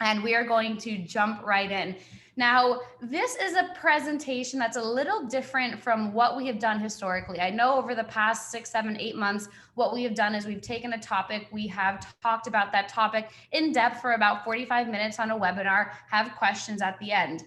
and we are going to jump right in. Now, this is a presentation that's a little different from what we have done historically. I know over the past 6, 7, 8 months, what we have done is we've taken a topic, we have talked about that topic in depth for about 45 minutes on a webinar, have questions at the end.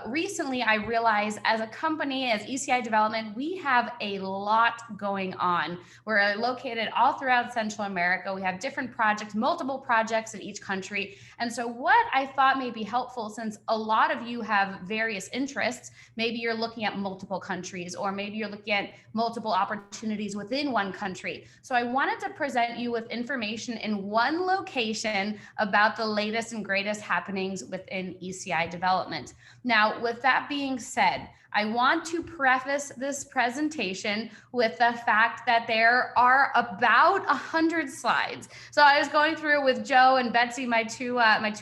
Recently, I realized as a company, as ECI Development, we have a lot going on. We're located all throughout Central America. We have different projects, multiple projects in each country. And so what I thought may be helpful, since a lot of you have various interests, maybe you're looking at multiple countries, or maybe you're looking at multiple opportunities within one country. So I wanted to present you with information in one location about the latest and greatest happenings within ECI Development. Now, with that being said, I want to preface this presentation with the fact that there are about 100 slides. So I was going through with Joe and Betsy, my two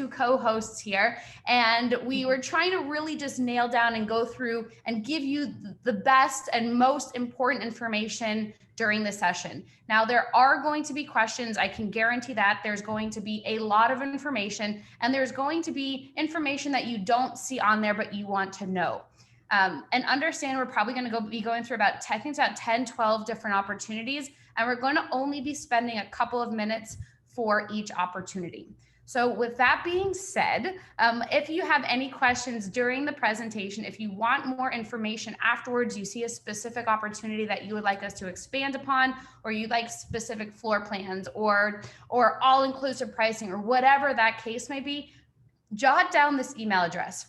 co-hosts here, and we were trying to really just nail down and go through and give you the best and most important information during the session. Now, there are going to be questions. I can guarantee that there's going to be a lot of information, and there's going to be information that you don't see on there, but you want to know. And understand we're probably going to be going through about 10, 12 different opportunities, and we're going to only be spending a couple of minutes for each opportunity. So with that being said, if you have any questions during the presentation, if you want more information afterwards, you see a specific opportunity that you would like us to expand upon, or you'd like specific floor plans or all-inclusive pricing, or whatever that case may be, jot down this email address: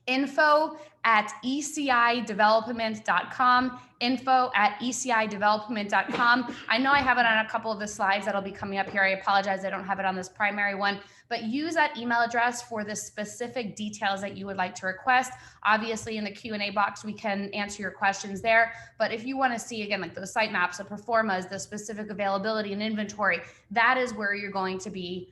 info@ecidevelopment.com, info@ecidevelopment.com. I know I have it on a couple of the slides that'll be coming up here. I apologize, I don't have it on this primary one, but use that email address for the specific details that you would like to request. Obviously, in the Q&A box, we can answer your questions there, but if you want to see, again, like those site maps, the performas, the specific availability and inventory, that is where you're going to be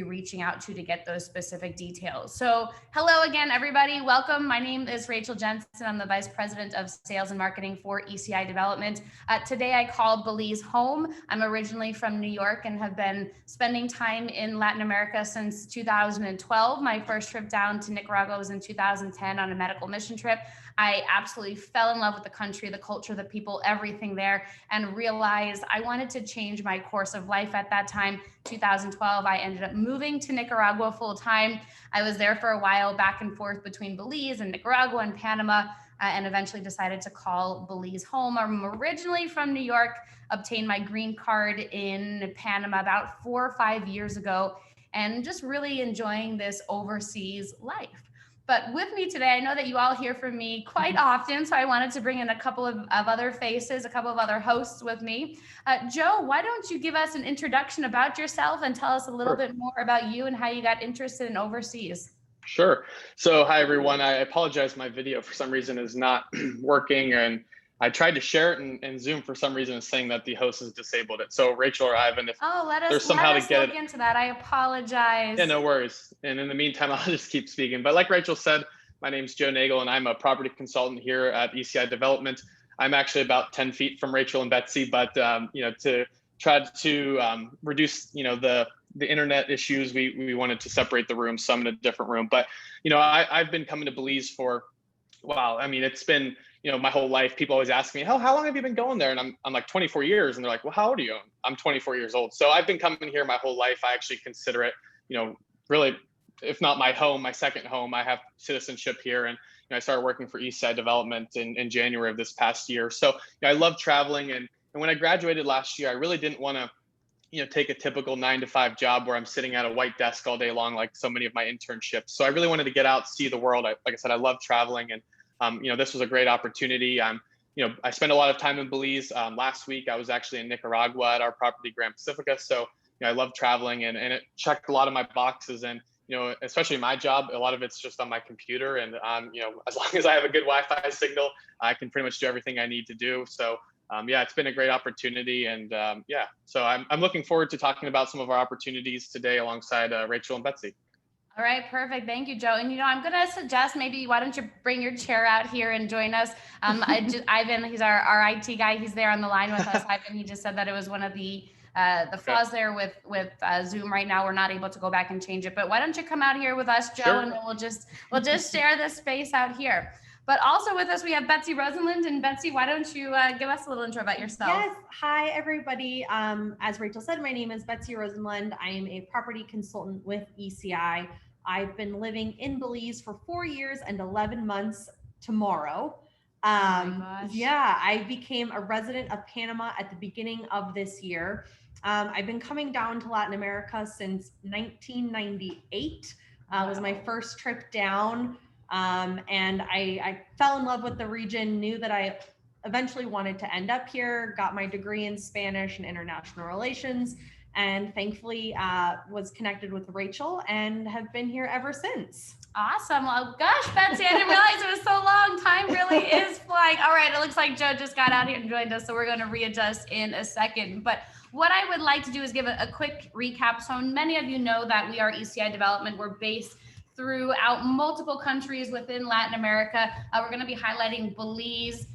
reaching out to get those specific details. So hello again, everybody. Welcome. My name is Rachel Jensen. I'm the Vice President of Sales and Marketing for ECI Development. Today I call Belize home. I'm originally from New York and have been spending time in Latin America since 2012. My first trip down to Nicaragua was in 2010 on a medical mission trip. I absolutely fell in love with the country, the culture, the people, everything there, and realized I wanted to change my course of life at that time. 2012, I ended up moving to Nicaragua full time. I was there for a while, back and forth between Belize and Nicaragua and Panama, and eventually decided to call Belize home. I'm originally from New York, obtained my green card in Panama about 4 or 5 years ago, and just really enjoying this overseas life. But with me today, I know that you all hear from me quite often, so I wanted to bring in a couple of other faces, a couple of other hosts with me. Joe, why don't you give us an introduction about yourself and tell us a little bit more about you and how you got interested in overseas? Sure. So hi, everyone. I apologize. My video for some reason is not working, and I tried to share it, and Zoom for some reason is saying that the host has disabled it. So Rachel or Ivan, if there's somehow to get look into that. I apologize. Yeah, no worries. And in the meantime, I'll just keep speaking. But like Rachel said, my name's Joe Nagel, and I'm a property consultant here at ECI Development. I'm actually about 10 feet from Rachel and Betsy, but to try to reduce the internet issues, we wanted to separate the rooms, so I'm in a different room. But I've been coming to Belize for, wow, I mean, it's been my whole life. People always ask me, how long have you been going there? And I'm like 24 years. And they're like, well, how old are you? I'm 24 years old. So I've been coming here my whole life. I actually consider it, really, if not my home, my second home. I have citizenship here. And I started working for ECI Development in January of this past year. So I love traveling. And when I graduated last year, I really didn't want to take a typical 9-to-5 job where I'm sitting at a white desk all day long, like so many of my internships. So I really wanted to get out, see the world. Like I said, I love traveling, and this was a great opportunity. I spent a lot of time in Belize. Last week, I was actually in Nicaragua at our property, Grand Pacifica. So I love traveling, and it checked a lot of my boxes. And especially my job, a lot of it's just on my computer. And as long as I have a good Wi-Fi signal, I can pretty much do everything I need to do. So it's been a great opportunity. And so I'm looking forward to talking about some of our opportunities today alongside Rachel and Betsy. All right, perfect. Thank you, Joe. And I'm going to suggest maybe why don't you bring your chair out here and join us. Ivan, he's our IT guy. He's there on the line with us. Ivan, he just said that it was one of the the flaws there with Zoom right now. We're not able to go back and change it. But why don't you come out here with us, Joe, and then we'll just share this space out here. But also with us, we have Betsy Rosenlund. And Betsy, why don't you give us a little intro about yourself? Yes. Hi, everybody. As Rachel said, my name is Betsy Rosenlund. I am a property consultant with ECI. I've been living in Belize for 4 years and 11 months tomorrow. Oh my gosh. Yeah, I became a resident of Panama at the beginning of this year. I've been coming down to Latin America since 1998. Was my first trip down. And I fell in love with the region, knew that I eventually wanted to end up here, got my degree in Spanish and international relations, and thankfully was connected with Rachel and have been here ever since. Awesome. Well, gosh, Betsy, I didn't realize it was so long. Time really is flying. All right, it looks like Joe just got out here and joined us, so we're going to readjust in a second. But what I would like to do is give a quick recap. So many of you know that we are ECI Development. We're based throughout multiple countries within Latin America. We're going to be highlighting Belize,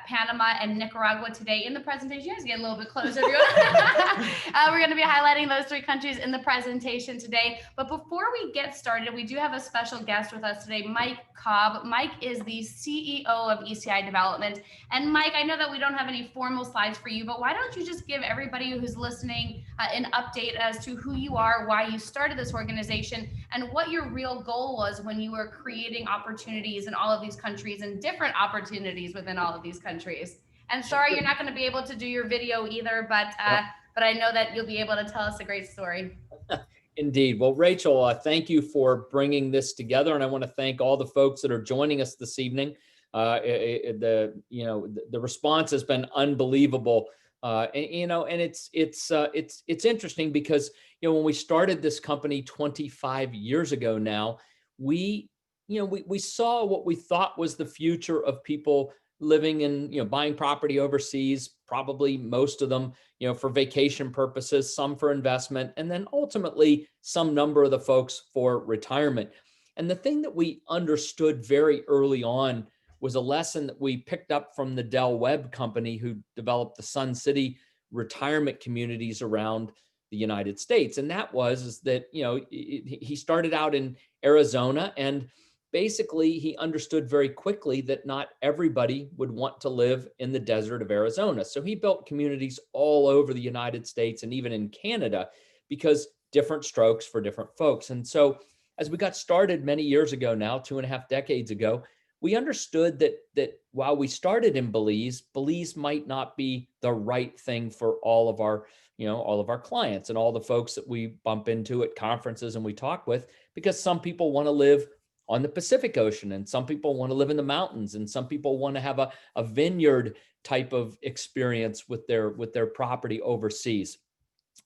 Panama, and Nicaragua today in the presentation. You guys get a little bit closer. We're going to be highlighting those 3 countries in the presentation today. But before we get started, we do have a special guest with us today, Mike Cobb. Mike is the CEO of ECI Development. And Mike, I know that we don't have any formal slides for you, but why don't you just give everybody who's listening an update as to who you are, why you started this organization, and what your real goal was when you were creating opportunities in all of these countries and different opportunities within all of these countries. And sorry, you're not going to be able to do your video either, but I know that you'll be able to tell us a great story. Indeed. Well, Rachel, thank you for bringing this together, and I want to thank all the folks that are joining us this evening. The response has been unbelievable, and it's interesting because when we started this company 25 years ago now, we saw what we thought was the future of people living in, buying property overseas, probably most of them, for vacation purposes, some for investment, and then ultimately some number of the folks for retirement. And the thing that we understood very early on was a lesson that we picked up from the Del Webb company who developed the Sun City retirement communities around the United States. And that was that, he started out in Arizona, and basically, he understood very quickly that not everybody would want to live in the desert of Arizona. So he built communities all over the United States and even in Canada, because different strokes for different folks. And so as we got started many years ago now, 2.5 decades ago, we understood that while we started in Belize, Belize might not be the right thing for all of our clients and all the folks that we bump into at conferences and we talk with, because some people want to live on the Pacific Ocean, and some people want to live in the mountains, and some people want to have a vineyard type of experience with their property overseas.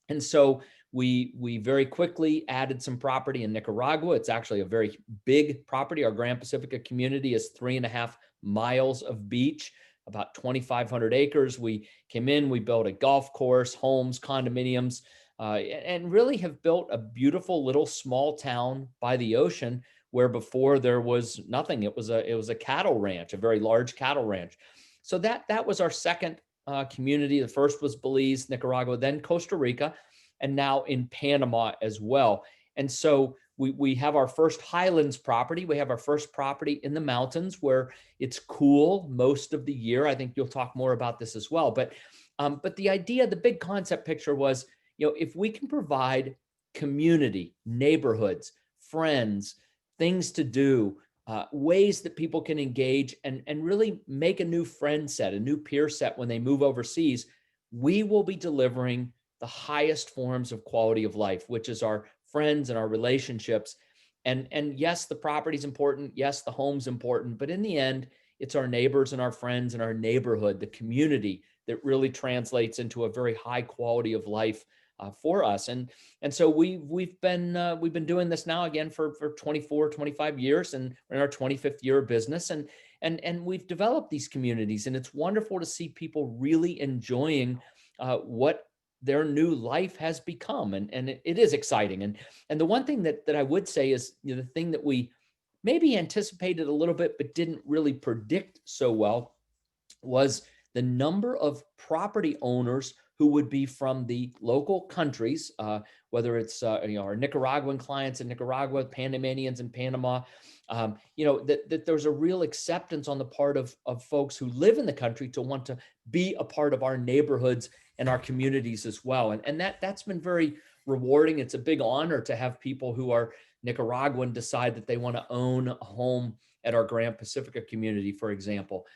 And so we very quickly added some property in Nicaragua. It's actually a very big property. Our Grand Pacifica community is 3.5 miles of beach, about 2,500 acres. We came in, we built a golf course, homes, condominiums, and really have built a beautiful little small town by the ocean, where before there was nothing. It was a cattle ranch, a very large cattle ranch. So that was our second community. The first was Belize, Nicaragua, then Costa Rica, and now in Panama as well. And so we have our first highlands property. We have our first property in the mountains where it's cool most of the year. I think you'll talk more about this as well. But the idea, the big concept picture was, if we can provide community, neighborhoods, friends, things to do, ways that people can engage and really make a new friend set, a new peer set when they move overseas, we will be delivering the highest forms of quality of life, which is our friends and our relationships. And yes, the property's important. Yes, the home's important. But in the end, it's our neighbors and our friends and our neighborhood, the community, that really translates into a very high quality of life for us. And so we've been doing this now again for 24, 25 years, and we're in our 25th year of business, and we've developed these communities, and it's wonderful to see people really enjoying what their new life has become. And it is exciting. And the one thing that I would say is, the thing that we maybe anticipated a little bit, but didn't really predict so well, was the number of property owners who would be from the local countries, whether it's our Nicaraguan clients in Nicaragua, Panamanians in Panama, that there's a real acceptance on the part of folks who live in the country to want to be a part of our neighborhoods and our communities as well. And that's been very rewarding. It's a big honor to have people who are Nicaraguan decide that they want to own a home at our Grand Pacifica community, for example.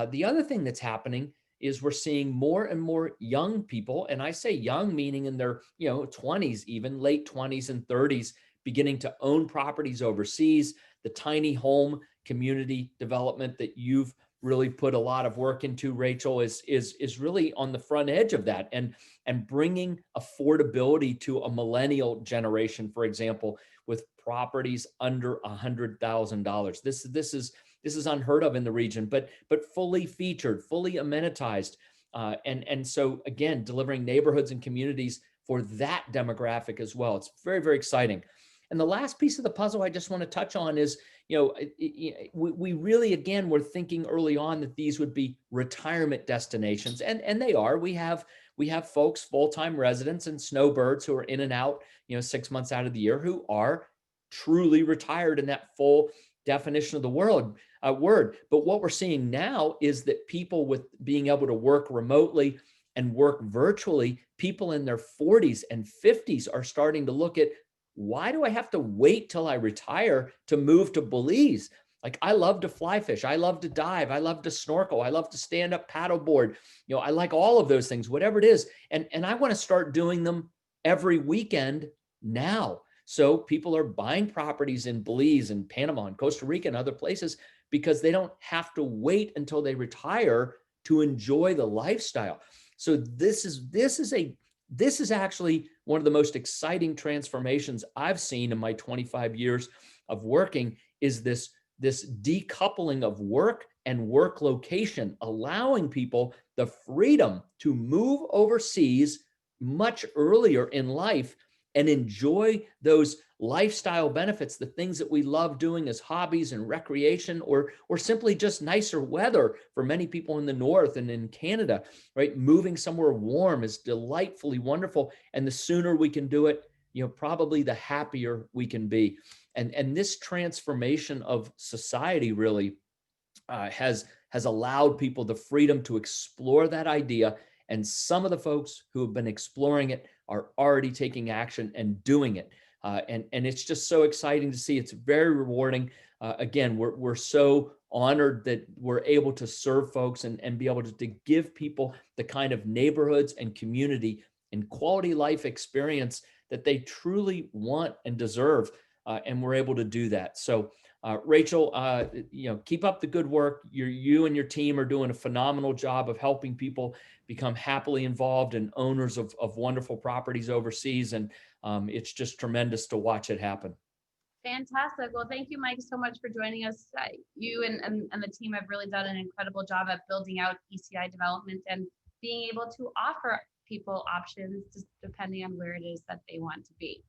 The other thing that's happening is we're seeing more and more young people, and I say young meaning in their 20s, even late 20s and 30s, beginning to own properties overseas. The tiny home community development that you've really put a lot of work into, Rachel, is really on the front edge of that, and bringing affordability to a millennial generation, for example, with properties under $100,000. This is unheard of in the region, but fully featured, fully amenitized, and so again, delivering neighborhoods and communities for that demographic as well. It's very, very exciting. And the last piece of the puzzle I just want to touch on is, we really, again, were thinking early on that these would be retirement destinations, and they are. We have folks, full-time residents and snowbirds who are in and out, 6 months out of the year, who are truly retired in that full definition of the word. But what we're seeing now is that people with being able to work remotely and work virtually, people in their 40s and 50s are starting to look at, why do I have to wait till I retire to move to Belize? Like, I love to fly fish. I love to dive. I love to snorkel. I love to stand up paddleboard. I like all of those things, whatever it is. And I want to start doing them every weekend now. So people are buying properties in Belize and Panama and Costa Rica and other places because they don't have to wait until they retire to enjoy the lifestyle. So this is actually one of the most exciting transformations I've seen in my 25 years of working, is this decoupling of work and work location, allowing people the freedom to move overseas much earlier in life and enjoy those lifestyle benefits, the things that we love doing as hobbies and recreation, or simply just nicer weather for many people in the north and in Canada, right? Moving somewhere warm is delightfully wonderful. And the sooner we can do it, probably the happier we can be. And this transformation of society really has allowed people the freedom to explore that idea. And some of the folks who have been exploring it are already taking action and doing it. And it's just so exciting to see. It's very rewarding. Again, we're so honored that we're able to serve folks and be able to give people the kind of neighborhoods and community and quality life experience that they truly want and deserve. And we're able to do that. So Rachel, keep up the good work. You and your team are doing a phenomenal job of helping people become happily involved and owners of wonderful properties overseas. And it's just tremendous to watch it happen. Fantastic. Well, thank you, Mike, so much for joining us. You and the team have really done an incredible job at building out ECI Development and being able to offer people options just depending on where it is that they want to be.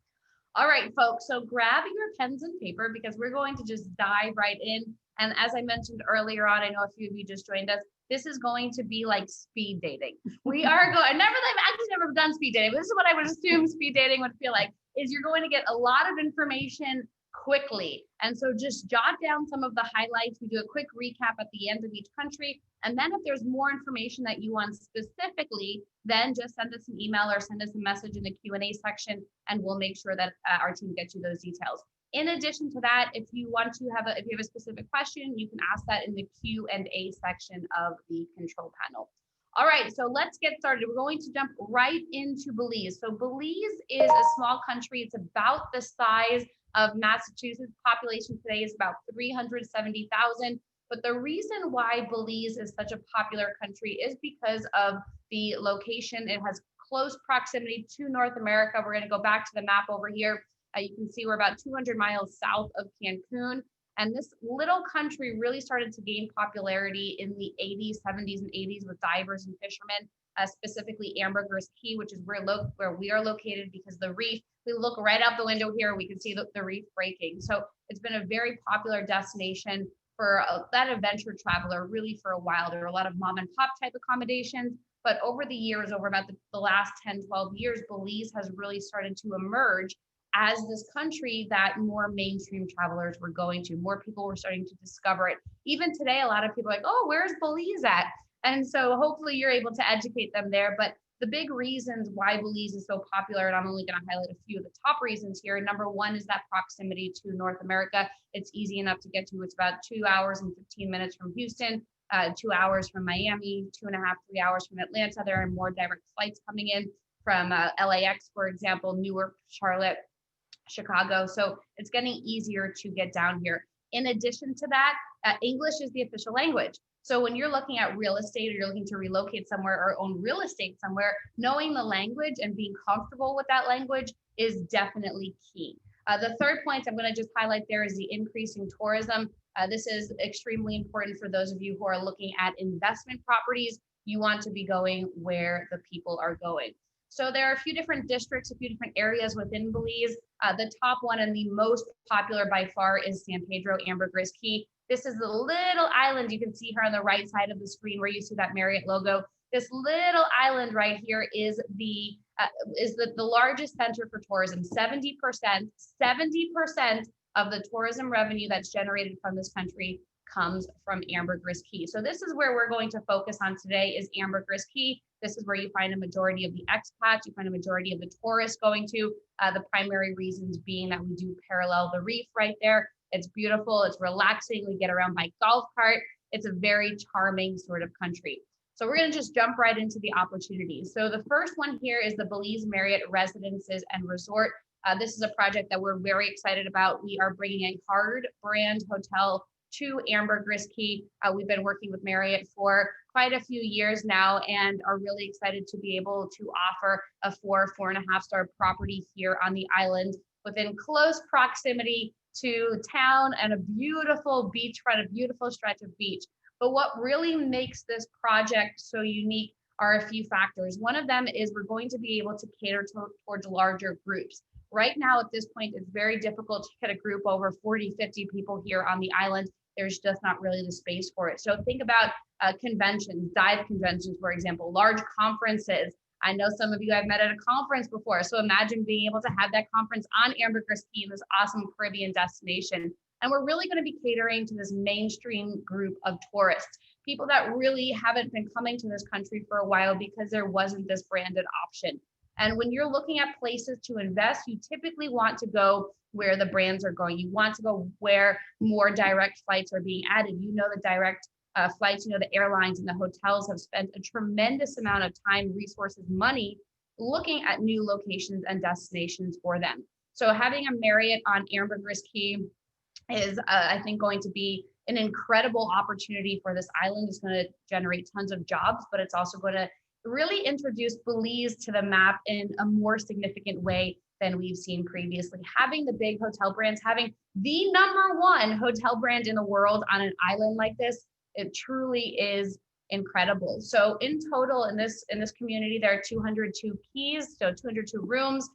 All right, folks, so grab your pens and paper because we're going to just dive right in. And as I mentioned earlier on, I know a few of you just joined us, this is going to be like speed dating. We are going, I've actually never done speed dating, but this is what I would assume speed dating would feel like, is you're going to get a lot of information quickly. And so just jot down some of the highlights. We do a quick recap at the end of each country. And then if there's more information that you want specifically, then just send us an email or send us a message in the Q&A section, and we'll make sure that our team gets you those details. In addition to that, if you have a specific question, you can ask that in the Q&A section of the control panel. All right, so let's get started. We're going to jump right into Belize. So Belize is a small country. It's about the size of Massachusetts. Population today is about 370,000. But the reason why Belize is such a popular country is because of the location. It has close proximity to North America. We're going to go back to the map over here. You can see we're about 200 miles south of Cancun. And this little country really started to gain popularity in the 80s, 70s, and 80s with divers and fishermen, specifically Ambergris Key, which is where we are located, because the reef, we look right out the window here, we can see the reef breaking. So it's been a very popular destination for that adventure traveler really for a while. There are a lot of mom and pop type accommodations, But over the years, over about the last 10, 12 years, Belize has really started to emerge as this country that more mainstream travelers were going to. More people were starting to discover it. Even today, a lot of people are like, oh, where's Belize at? And so hopefully you're able to educate them there. But the big reasons why Belize is so popular, and I'm only going to highlight a few of the top reasons here. Number one is that proximity to North America. It's easy enough to get to. It's about 2 hours and 15 minutes from Houston, 2 hours from Miami, 2.5, 3 hours from Atlanta. There are more direct flights coming in from LAX, for example, Newark, Charlotte, Chicago. So it's getting easier to get down here. In addition to that, English is the official language. So when you're looking at real estate or you're looking to relocate somewhere or own real estate somewhere, knowing the language and being comfortable with that language is definitely key. The third point I'm going to just highlight there is the increasing tourism. This is extremely important for those of you who are looking at investment properties. You want to be going where the people are going. So there are a few different districts, a few different areas within Belize. The top one and the most popular by far is San Pedro, Ambergris Key. This is the little island you can see here on the right side of the screen where you see that Marriott logo. This little island right here is the largest center for tourism. 70% of the tourism revenue that's generated from this country comes from Ambergris Key. So this is where we're going to focus on today is Ambergris Key. This is where you find a majority of the expats, you find a majority of the tourists going to, the primary reasons being that we do parallel the reef right there. It's beautiful, it's relaxing, we get around by golf cart. It's a very charming sort of country. So we're gonna just jump right into the opportunities. So the first one here is the Belize Marriott Residences and Resort. This is a project that we're very excited about. We are bringing a hard brand hotel to Ambergris Key. We've been working with Marriott for quite a few years now and are really excited to be able to offer a 4.5 star property here on the island within close proximity to town and a beautiful beachfront, a beautiful stretch of beach. But what really makes this project so unique are a few factors. One of them is we're going to be able to cater towards larger groups. Right now at this point, it's very difficult to get a group over 40, 50 people here on the island. There's just not really the space for it. So think about conventions, dive conventions, for example, large conferences. I know some of you have met at a conference before. So imagine being able to have that conference on Ambergris Key, this awesome Caribbean destination. And we're really going to be catering to this mainstream group of tourists, people that really haven't been coming to this country for a while because there wasn't this branded option. And when you're looking at places to invest, you typically want to go where the brands are going. You want to go where more direct flights are being added. You know the direct flights, you know the airlines and the hotels have spent a tremendous amount of time, resources, money looking at new locations and destinations for them. So having a Marriott on Ambergris Key is, I think, going to be an incredible opportunity for this island. It's going to generate tons of jobs, but it's also going to really introduce Belize to the map in a more significant way than we've seen previously. Having the big hotel brands, having the #1 hotel brand in the world on an island like this, it truly is incredible. So in total in this community, there are 202 keys, so 202 rooms.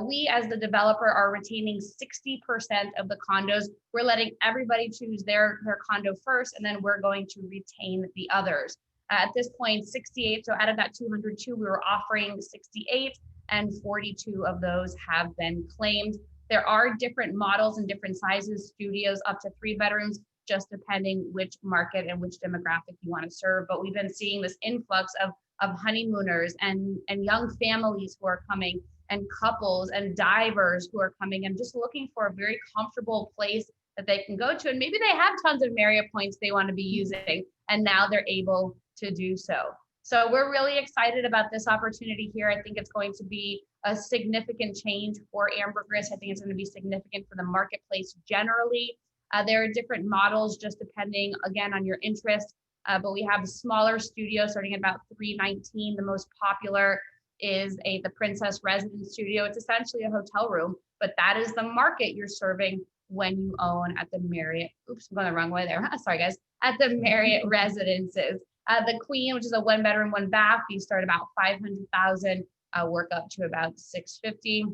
We as the developer are retaining 60% of the condos. We're letting everybody choose their condo first, and then we're going to retain the others. At this point, 68, so out of that 202, we were offering 68, and 42 of those have been claimed. There are different models and different sizes, studios up to 3 bedrooms, just depending which market and which demographic you want to serve. But we've been seeing this influx of honeymooners and young families who are coming, and couples and divers who are coming and just looking for a very comfortable place that they can go to. And maybe they have tons of Marriott points they want to be using, and now they're able to do so. So we're really excited about this opportunity here. I think it's going to be a significant change for Ambergris. I think it's going to be significant for the marketplace generally. There are different models just depending, again, on your interest. But we have a smaller studio starting at about $319. The most popular is the Princess Residence Studio. It's essentially a hotel room, but that is the market you're serving when you own at the Marriott. Oops, I'm going the wrong way there. Sorry, guys. At the Marriott Residences. The Queen, which is a 1 bedroom, 1 bath, you start about $500,000, work up to about $650,000.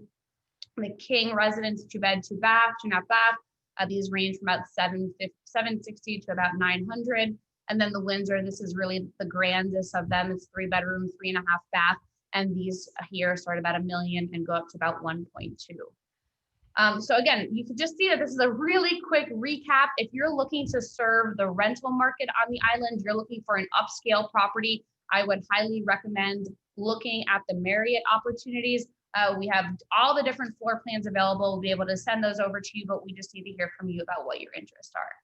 The King Residence, 2 bed, 2 bath, 2.5 bath. These range from about $760,000 to about $900,000. And then the Windsor, this is really the grandest of them. It's 3-bedroom, 3.5 bath. And these here start about $1 million and go up to about 1.2. So again, you can just see that this is a really quick recap. If you're looking to serve the rental market on the island, you're looking for an upscale property, I would highly recommend looking at the Marriott opportunities. We have all the different floor plans available. We'll be able to send those over to you, but we just need to hear from you about what your interests are.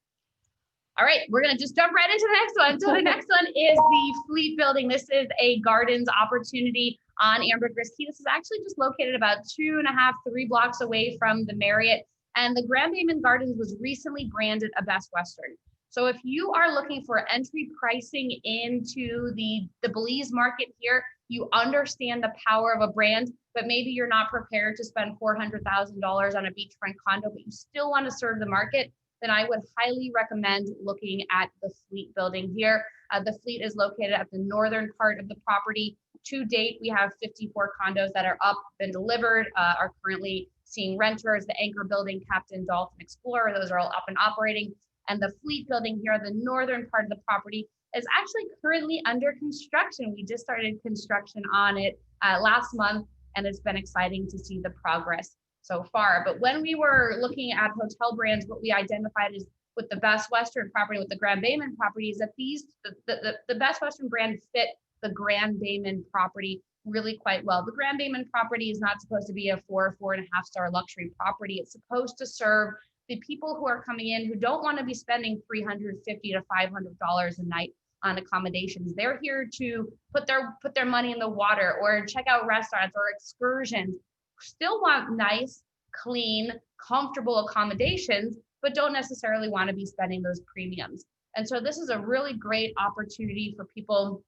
All right, we're gonna just jump right into the next one. So the next one is the Fleet building. This is a gardens opportunity on Ambergris Key. This is actually just located about 2.5, 3 blocks away from the Marriott. And the Grand Bayman Gardens was recently branded a Best Western. So if you are looking for entry pricing into the Belize market here, you understand the power of a brand, but maybe you're not prepared to spend $400,000 on a beachfront condo, but you still want to serve the market, then I would highly recommend looking at the Fleet building here. The Fleet is located at the northern part of the property. To date, we have 54 condos that are up, been delivered, are currently seeing renters. The Anchor building, Captain Dolphin Explorer, those are all up and operating. And the Fleet building here, the northern part of the property, is actually currently under construction. We just started construction on it last month, and it's been exciting to see the progress so far. But when we were looking at hotel brands, what we identified is with the Best Western property, with the Grand Bayman property, is that the Best Western brand fit the Grand Bayman property really quite well. The Grand Bayman property is not supposed to be a 4.5 star luxury property. It's supposed to serve the people who are coming in who don't want to be spending $350 to $500 a night on accommodations. They're here to put their money in the water or check out restaurants or excursions. Still want nice, clean, comfortable accommodations, but don't necessarily want to be spending those premiums. And so this is a really great opportunity for people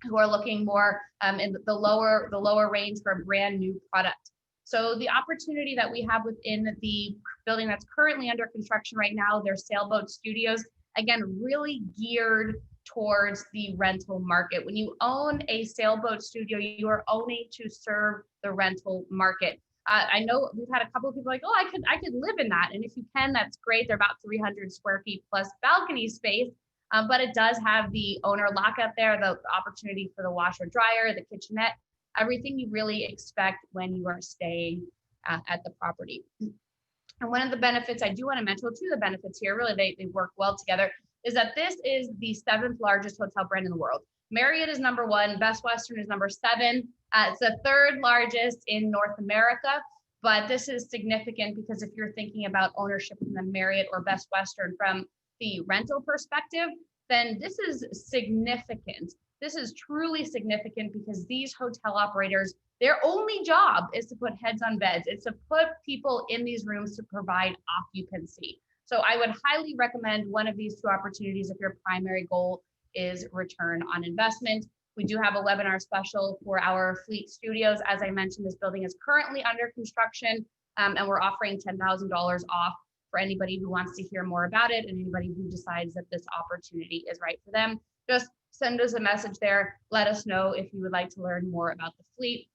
who are looking more in the lower range for a brand new product. So the opportunity that we have within the building that's currently under construction right now, their Sailboat Studios, again, really geared towards the rental market. When you own a sailboat studio, you are owning to serve the rental market. I know we've had a couple of people like, oh, I could live in that. And if you can, that's great. They're about 300 square feet plus balcony space. But it does have the owner lockup there, the opportunity for the washer dryer, the kitchenette, everything you really expect when you are staying at the property. And one of the benefits I do want to mention, well, two of the benefits here, really they work well together, is that this is the 7th largest hotel brand in the world. Marriott is number 1, Best Western is number 7. It's the 3rd largest in North America, but this is significant because if you're thinking about ownership in the Marriott or Best Western from the rental perspective, then this is significant. This is truly significant because these hotel operators, their only job is to put heads on beds. It's to put people in these rooms to provide occupancy. So I would highly recommend one of these two opportunities if your primary goal is return on investment. We do have a webinar special for our Fleet Studios. As I mentioned, this building is currently under construction, and we're offering $10,000 off for anybody who wants to hear more about it and anybody who decides that this opportunity is right for them. Just send us a message there. Let us know if you would like to learn more about the Fleet,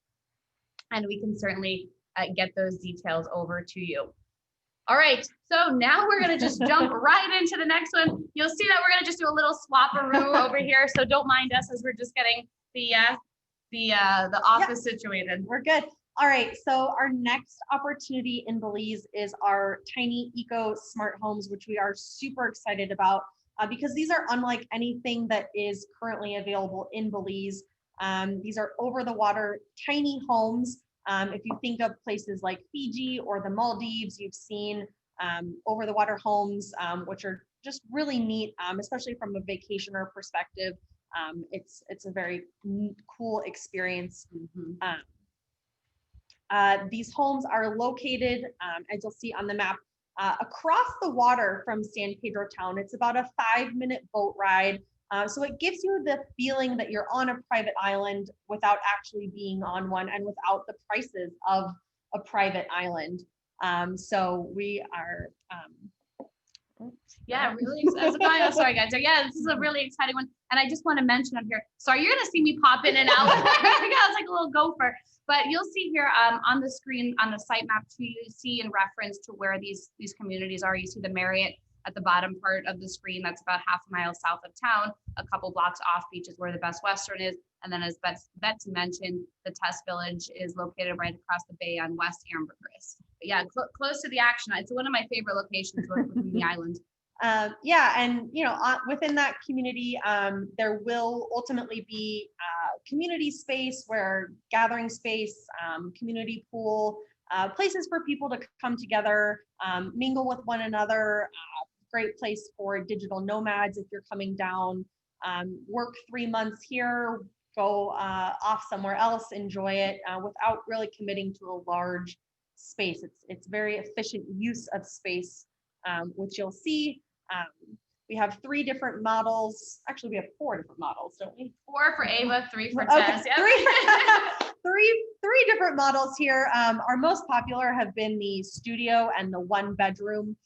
and we can certainly get those details over to you. All right, so now we're gonna just jump right into the next one. You'll see that we're gonna just do a little swap-a-roo over here, so don't mind us as we're just getting the office situated. We're good. All right, so our next opportunity in Belize is our tiny eco smart homes, which we are super excited about because these are unlike anything that is currently available in Belize. These are over-the-water tiny homes. If you think of places like Fiji or the Maldives, you've seen over-the-water homes, which are just really neat, especially from a vacationer perspective. It's a very cool experience. Mm-hmm. These homes are located, as you'll see on the map, across the water from San Pedro town. It's about a 5-minute boat ride. So it gives you the feeling that you're on a private island without actually being on one and without the prices of a private island. So we are, yeah, really excited. Sorry guys. So yeah, this is a really exciting one. And I just want to mention up here, sorry, you're gonna see me pop in and out. I was like a little gopher, but you'll see here on the screen, on the site map too, you see in reference to where these communities are, you see the Marriott at the bottom part of the screen. That's about half a mile south of town. A couple blocks off beach is where the Best Western is. And then as Betsy mentioned, the Test Village is located right across the bay on West Ambergris. But yeah, close to the action. It's one of my favorite locations within the island. Yeah, and within that community, there will ultimately be community space, where gathering space, community pool, places for people to come together, mingle with one another. Great place for digital nomads if you're coming down, work 3 months here, go off somewhere else, enjoy it without really committing to a large space. It's very efficient use of space, which you'll see. We have 3 different models. Actually, we have 4 different models, don't we? 4 for Ava, 3 for Okay, Tess. Yep. three different models here. Our most popular have been the studio and the 1-bedroom,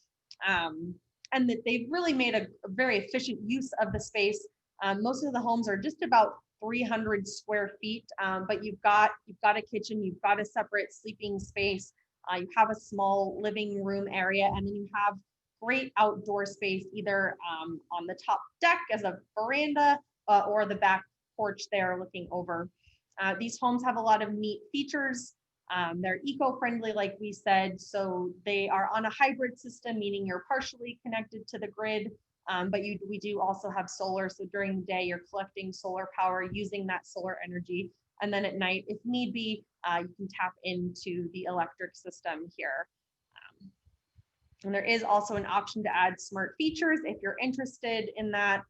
and that they've really made a very efficient use of the space. Most of the homes are just about 300 square feet, but you've got a kitchen, you've got a separate sleeping space, you have a small living room area, and then you have great outdoor space, either on the top deck as a veranda or the back porch there looking over. These homes have a lot of neat features. They're eco-friendly, like we said, so they are on a hybrid system, meaning you're partially connected to the grid, but we do also have solar. So during the day, you're collecting solar power, using that solar energy, and then at night, if need be, you can tap into the electric system here. And there is also an option to add smart features if you're interested in that,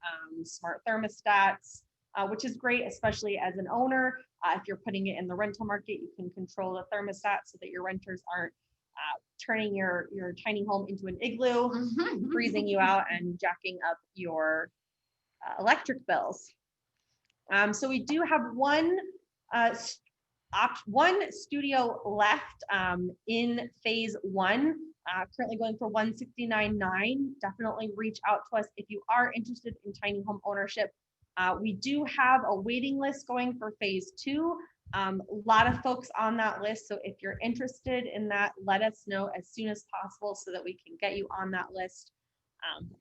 smart thermostats, which is great, especially as an owner. If you're putting it in the rental market, you can control the thermostat so that your renters aren't turning your tiny home into an igloo, freezing you out and jacking up your electric bills. So we do have one studio left in phase 1. Currently going for $169,900. Definitely reach out to us if you are interested in tiny home ownership. We do have a waiting list going for phase 2. A lot of folks on that list. So if you're interested in that, let us know as soon as possible so that we can get you on that list.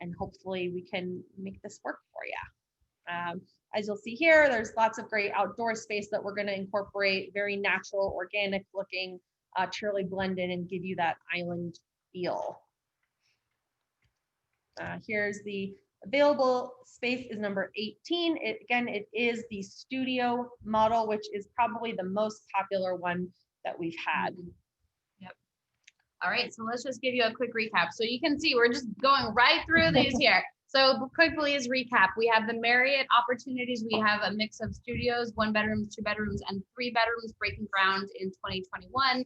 And hopefully we can make this work for you. As you'll see here, there's lots of great outdoor space that we're going to incorporate, very natural, organic looking, to really blend in and give you that island feel. Here's the available space is number 18. It is the studio model, which is probably the most popular one that we've had. Yep. All right, so let's just give you a quick recap. So you can see we're just going right through these here. So quickly as recap, we have the Marriott opportunities. We have a mix of studios, 1 bedrooms, 2 bedrooms, and 3 bedrooms breaking ground in 2021,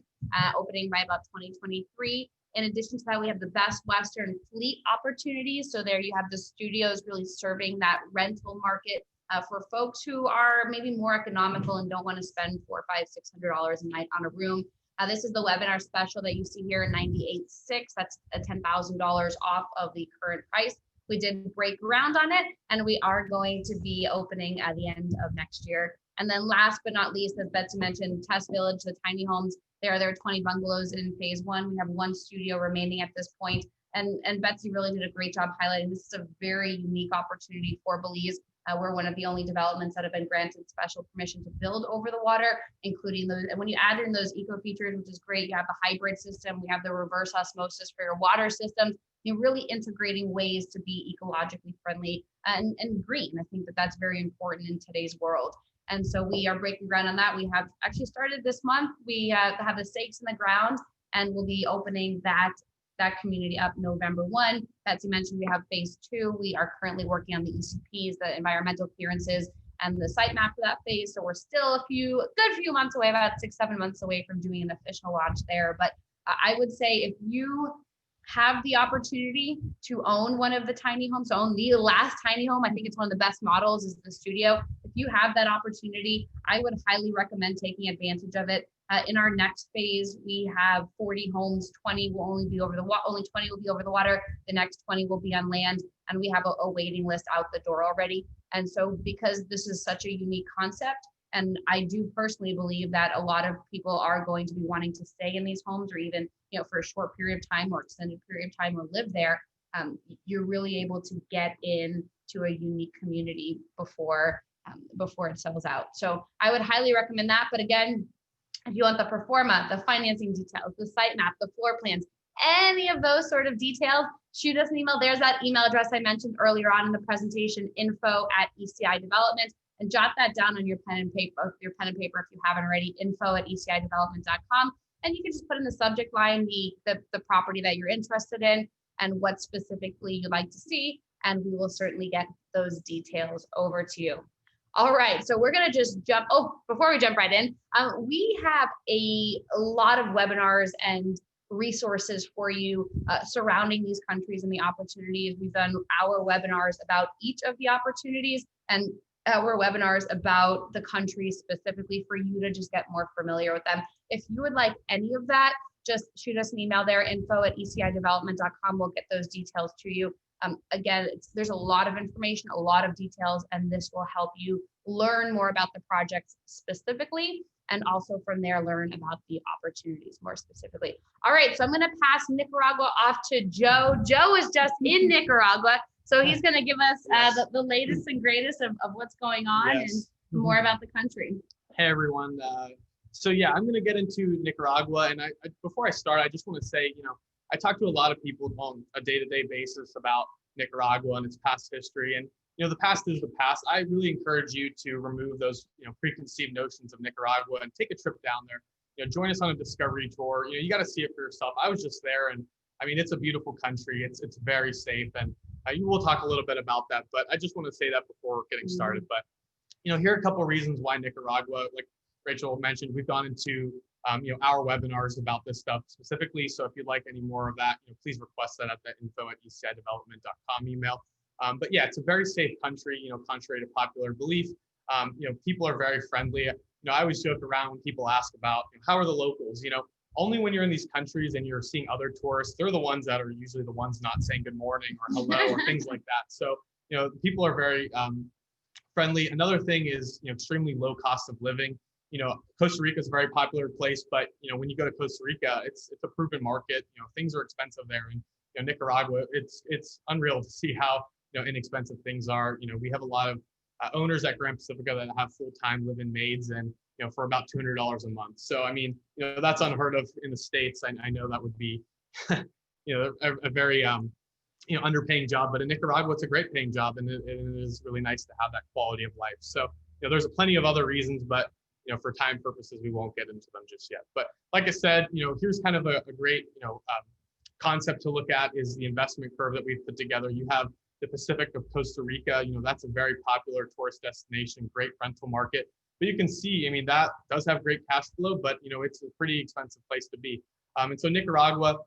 opening by about 2023. In addition to that, we have the Best Western fleet opportunities. So there you have the studios really serving that rental market for folks who are maybe more economical and don't want to spend $400, $500, $600 a night on a room. This is the webinar special that you see here in 98.6. That's a $10,000 off of the current price. We did break ground on it, and we are going to be opening at the end of next year. And then last but not least, as Betsy mentioned, Test Village, the tiny homes. There are 20 bungalows in phase 1. We have 1 studio remaining at this point. And Betsy really did a great job highlighting this is a very unique opportunity for Belize. We're one of the only developments that have been granted special permission to build over the water, including those. And when you add in those eco features, which is great, you have the hybrid system, we have the reverse osmosis for your water systems. You're really integrating ways to be ecologically friendly and green. I think that that's very important in today's world. And so we are breaking ground on that. We have actually started this month. We have the stakes in the ground, and we'll be opening that community up November 1. Betsy mentioned we have phase 2. We are currently working on the ECPs, the environmental clearances, and the site map for that phase. So we're still a good few months away, about 6-7 months away from doing an official launch there. But I would say if you have the opportunity to own one of the tiny homes, to own the last tiny home, I think it's one of the best models is the studio. If you have that opportunity, I would highly recommend taking advantage of it. In our next phase, we have 40 homes, 20 will only be over the water, only 20 will be over the water. The next 20 will be on land, and we have a waiting list out the door already. And so because this is such a unique concept, and I do personally believe that a lot of people are going to be wanting to stay in these homes or even, for a short period of time or extended period of time or live there. you're really able to get into a unique community before it sells out. So I would highly recommend that. But again, if you want the pro forma, the financing details, the site map, the floor plans, any of those sort of details, shoot us an email. There's that email address I mentioned earlier on in the presentation, info@ECI Development, and jot that down on your pen and paper if you haven't already, info@ecidevelopment.com. And you can just put in the subject line the property that you're interested in and what specifically you'd like to see, and we will certainly get those details over to you. All right, so we're gonna just jump, before we jump right in, we have a lot of webinars and resources for you surrounding these countries and the opportunities. We've done our webinars about each of the opportunities and our webinars about the countries specifically for you to just get more familiar with them. If you would like any of that, just shoot us an email there, info@ecidevelopment.com. We'll get those details to you. Again, there's a lot of information, a lot of details, and this will help you learn more about the projects specifically, and also from there, learn about the opportunities more specifically. All right, so I'm gonna pass Nicaragua off to Joe. Joe is just in Nicaragua, so he's gonna give us the latest and greatest of what's going on and more about the country. Hey, everyone. So yeah, I'm gonna get into Nicaragua, and before I start, I just wanna say, I talk to a lot of people on a day-to-day basis about Nicaragua and its past history. And, the past is the past. I really encourage you to remove those, preconceived notions of Nicaragua and take a trip down there. Join us on a discovery tour. You got to see it for yourself. I was just there, and I mean, it's a beautiful country. It's very safe, and we'll talk a little bit about that. But I just want to say that before getting started. But, here are a couple of reasons why Nicaragua, like Rachel mentioned, we've gone into our webinars about this stuff specifically. So if you'd like any more of that, please request that at the info@ecidevelopment.com email. But yeah, it's a very safe country, contrary to popular belief. People are very friendly. I always joke around when people ask about how are the locals, only when you're in these countries and you're seeing other tourists, they're the ones that are usually the ones not saying good morning or hello or things like that. So, people are very friendly. Another thing is, extremely low cost of living. Costa Rica is a very popular place, but when you go to Costa Rica, it's a proven market. Things are expensive there, and Nicaragua, it's unreal to see how inexpensive things are. We have a lot of owners at Grand Pacifica that have full-time live-in maids, and for about $200 a month. So I mean, that's unheard of in the States. I know that would be, a very underpaying job, but in Nicaragua, it's a great paying job, and it is really nice to have that quality of life. So there's plenty of other reasons, but for time purposes, we won't get into them just yet. But like I said, here's kind of a great, concept to look at is the investment curve that we've put together. You have the Pacific of Costa Rica, that's a very popular tourist destination, great rental market. But you can see, I mean, that does have great cash flow, but it's a pretty expensive place to be. And so Nicaragua,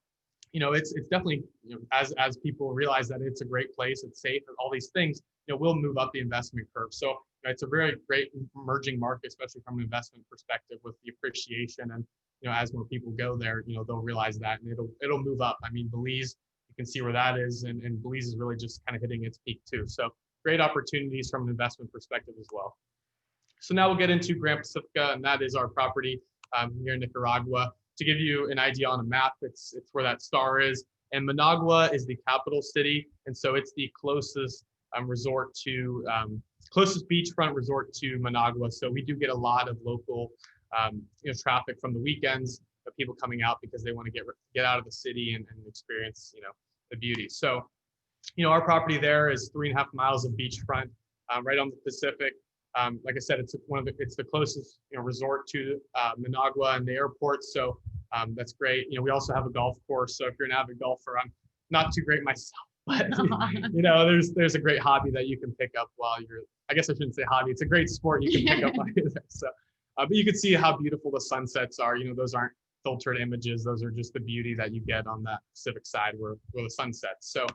it's definitely, as people realize that it's a great place, it's safe, and all these things, will move up the investment curve. So it's a very great emerging market, especially from an investment perspective with the appreciation. And, as more people go there, they'll realize that, and it'll move up. I mean, Belize, you can see where that is, and Belize is really just kind of hitting its peak too. So great opportunities from an investment perspective as well. So now we'll get into Grand Pacifica, and that is our property here in Nicaragua. To give you an idea on a map, it's where that star is. And Managua is the capital city, and so it's the closest resort to closest beachfront resort to Managua. So we do get a lot of local traffic from the weekends of people coming out because they want to get out of the city and experience the beauty. So our property there is 3.5 miles of beachfront right on the Pacific. Like I said, it's the closest resort to Managua and the airport. So that's great. We also have a golf course. So if you're an avid golfer, I'm not too great myself, but there's a great hobby that you can pick up while I guess I shouldn't say hobby. It's a great sport you can pick up while you're there. So, but you can see how beautiful the sunsets are. Those aren't filtered images. Those are just the beauty that you get on that Pacific side where the sun sets. So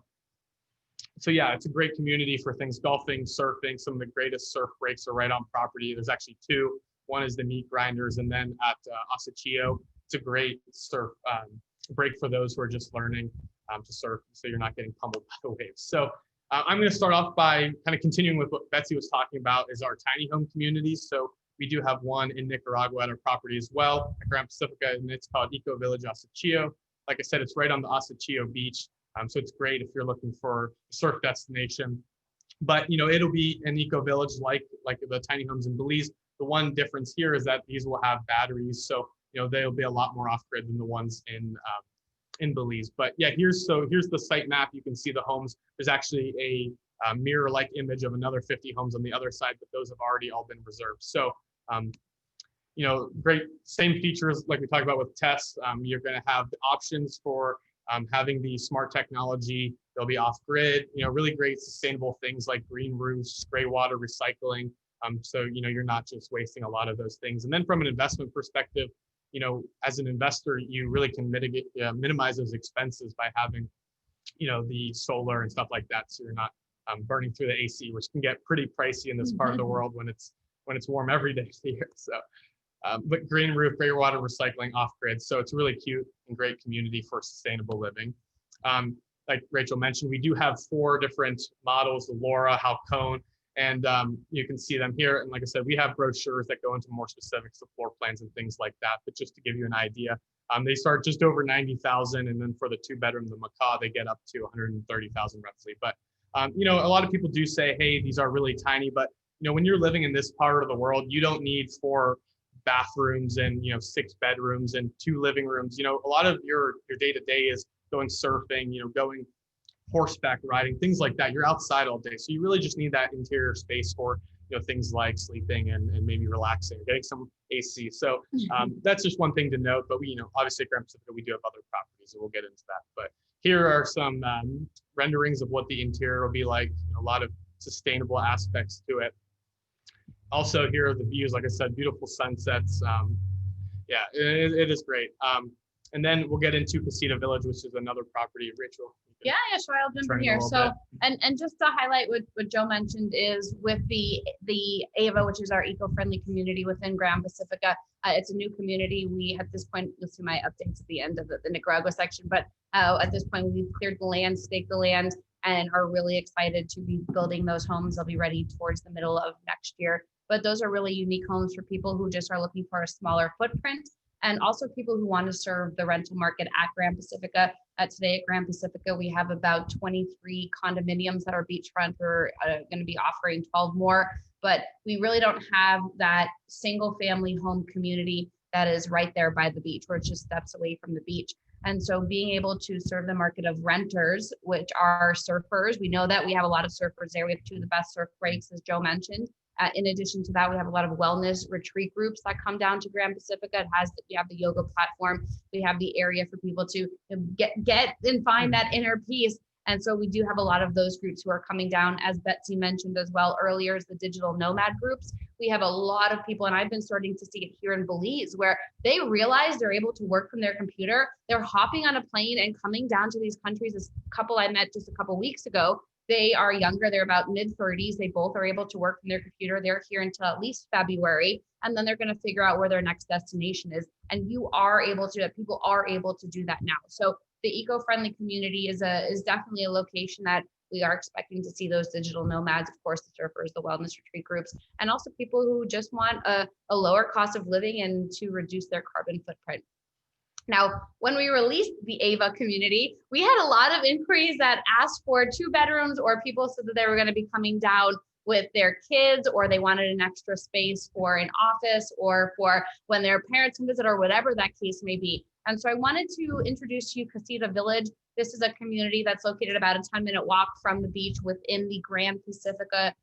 yeah, it's a great community for things, golfing, surfing. Some of the greatest surf breaks are right on property. There's actually two. One is the Meat Grinders, and then at Asachio, it's a great surf break for those who are just learning to surf, so you're not getting pummeled by the waves. So I'm going to start off by kind of continuing with what Betsy was talking about is our tiny home communities. So we do have one in Nicaragua at our property as well, at Grand Pacifica, and it's called Eco Village Asachio. Like I said, it's right on the Asachio beach. So it's great if you're looking for a surf destination. But it'll be an eco village like the tiny homes in Belize. The one difference here is that these will have batteries, so they'll be a lot more off-grid than the ones in Belize. But yeah, here's the site map. You can see the homes. There's actually a mirror-like image of another 50 homes on the other side, but those have already all been reserved. So great, same features like we talked about with Tess. You're going to have the options for having the smart technology. They'll be off-grid. Really great sustainable things like green roofs, gray water recycling. So you're not just wasting a lot of those things. And then from an investment perspective, as an investor, you really can minimize those expenses by having the solar and stuff like that. So you're not burning through the AC, which can get pretty pricey in this part of the world when it's warm every day of the year. So, but green roof, gray water recycling, off-grid. So it's really cute and great community for sustainable living. Like Rachel mentioned, we do have 4 different models: the Laura, Halcone, and you can see them here. And like I said, we have brochures that go into more specifics of floor plans and things like that. But just to give you an idea, they start just over 90,000, and then for the 2-bedroom, the Macaw, they get up to 130,000 roughly. But a lot of people do say, hey, these are really tiny. But when you're living in this part of the world, you don't need 4 bathrooms and 6 bedrooms and 2 living rooms. A lot of your day-to-day is going surfing, going horseback riding, things like that. You're outside all day, so you really just need that interior space for things like sleeping and maybe relaxing, getting some AC. So that's just one thing to note. But we obviously at Grand Pacifica, we do have other properties, and we'll get into that. But here are some renderings of what the interior will be like. A lot of sustainable aspects to it. Also, here are the views. Like I said, beautiful sunsets. Yeah, it is great. And then we'll get into Casita Village, which is another property. Rachel. Yeah, sure. I'll jump in here. So, and just to highlight what Joe mentioned is with the AVA, which is our eco-friendly community within Grand Pacifica. It's a new community. We, at this point, you'll see my updates at the end of the Nicaragua section, but at this point, we've cleared the land, staked the land, and are really excited to be building those homes. They'll be ready towards the middle of next year. But those are really unique homes for people who just are looking for a smaller footprint, and also people who want to serve the rental market at Grand Pacifica. Today at Grand Pacifica, we have about 23 condominiums that are beachfront. We're going to be offering 12 more, but we really don't have that single family home community that is right there by the beach, where it's just steps away from the beach. And so being able to serve the market of renters, which are surfers, we know that we have a lot of surfers there. We have 2 of the best surf breaks, as Joe mentioned. In addition to that, we have a lot of wellness retreat groups that come down to Grand Pacifica. We have the yoga platform. We have the area for people to get and find that inner peace. And so we do have a lot of those groups who are coming down. As Betsy mentioned as well earlier, is the digital nomad groups. We have a lot of people, and I've been starting to see it here in Belize, where they realize they're able to work from their computer. They're hopping on a plane and coming down to these countries. This couple I met just a couple weeks ago, they are younger, they're about mid-30s. They both are able to work from their computer. They're here until at least February, and then they're going to figure out where their next destination is. And people are able to do that now. So the eco-friendly community is definitely a location that we are expecting to see those digital nomads, of course, the surfers, the wellness retreat groups, and also people who just want a lower cost of living and to reduce their carbon footprint. Now, when we released the AVA community, we had a lot of inquiries that asked for 2 bedrooms, or people said that they were going to be coming down with their kids, or they wanted an extra space for an office or for when their parents can visit, or whatever that case may be. And so I wanted to introduce to you Casita Village. This is a community that's located about a 10-minute walk from the beach within the Grand Pacifica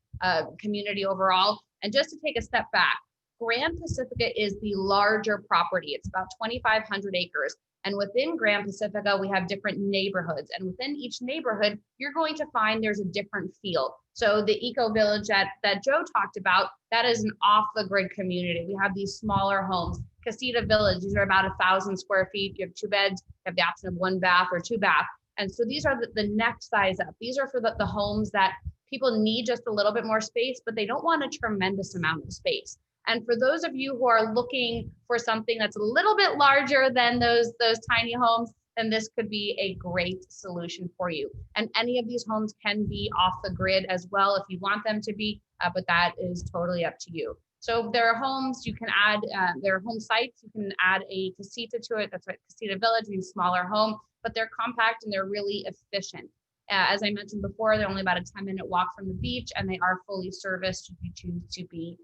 community overall. And just to take a step back, Grand Pacifica is the larger property. It's about 2,500 acres. And within Grand Pacifica, we have different neighborhoods. And within each neighborhood, you're going to find there's a different feel. So the eco village that Joe talked about, that is an off-the-grid community. We have these smaller homes. Casita Village, these are about 1,000 square feet. You have 2 beds, you have the option of 1 bath or 2 bath. And so these are the next size up. These are for the homes that people need just a little bit more space, but they don't want a tremendous amount of space. And for those of you who are looking for something that's a little bit larger than those tiny homes, then this could be a great solution for you. And any of these homes can be off the grid as well if you want them to be, but that is totally up to you. So there are homes you can add, there are home sites, you can add a casita to it. That's right, Casita Village, a smaller home. but they're compact and they're really efficient. As I mentioned before, they're only about a 10-minute walk from the beach, and they are fully serviced if you choose to be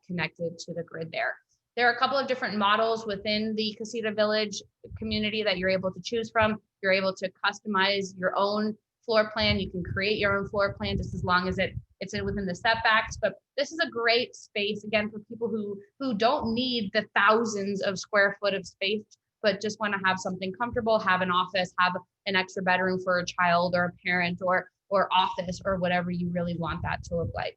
connected to the grid there. There are a couple of different models within the Casita Village community that you're able to choose from. You're able to customize your own floor plan. You can create your own floor plan just as long as it's within the setbacks. But this is a great space, again, for people who don't need the thousands of square foot of space, but just want to have something comfortable, have an office, have an extra bedroom for a child or a parent, or office, or whatever you really want that to look like.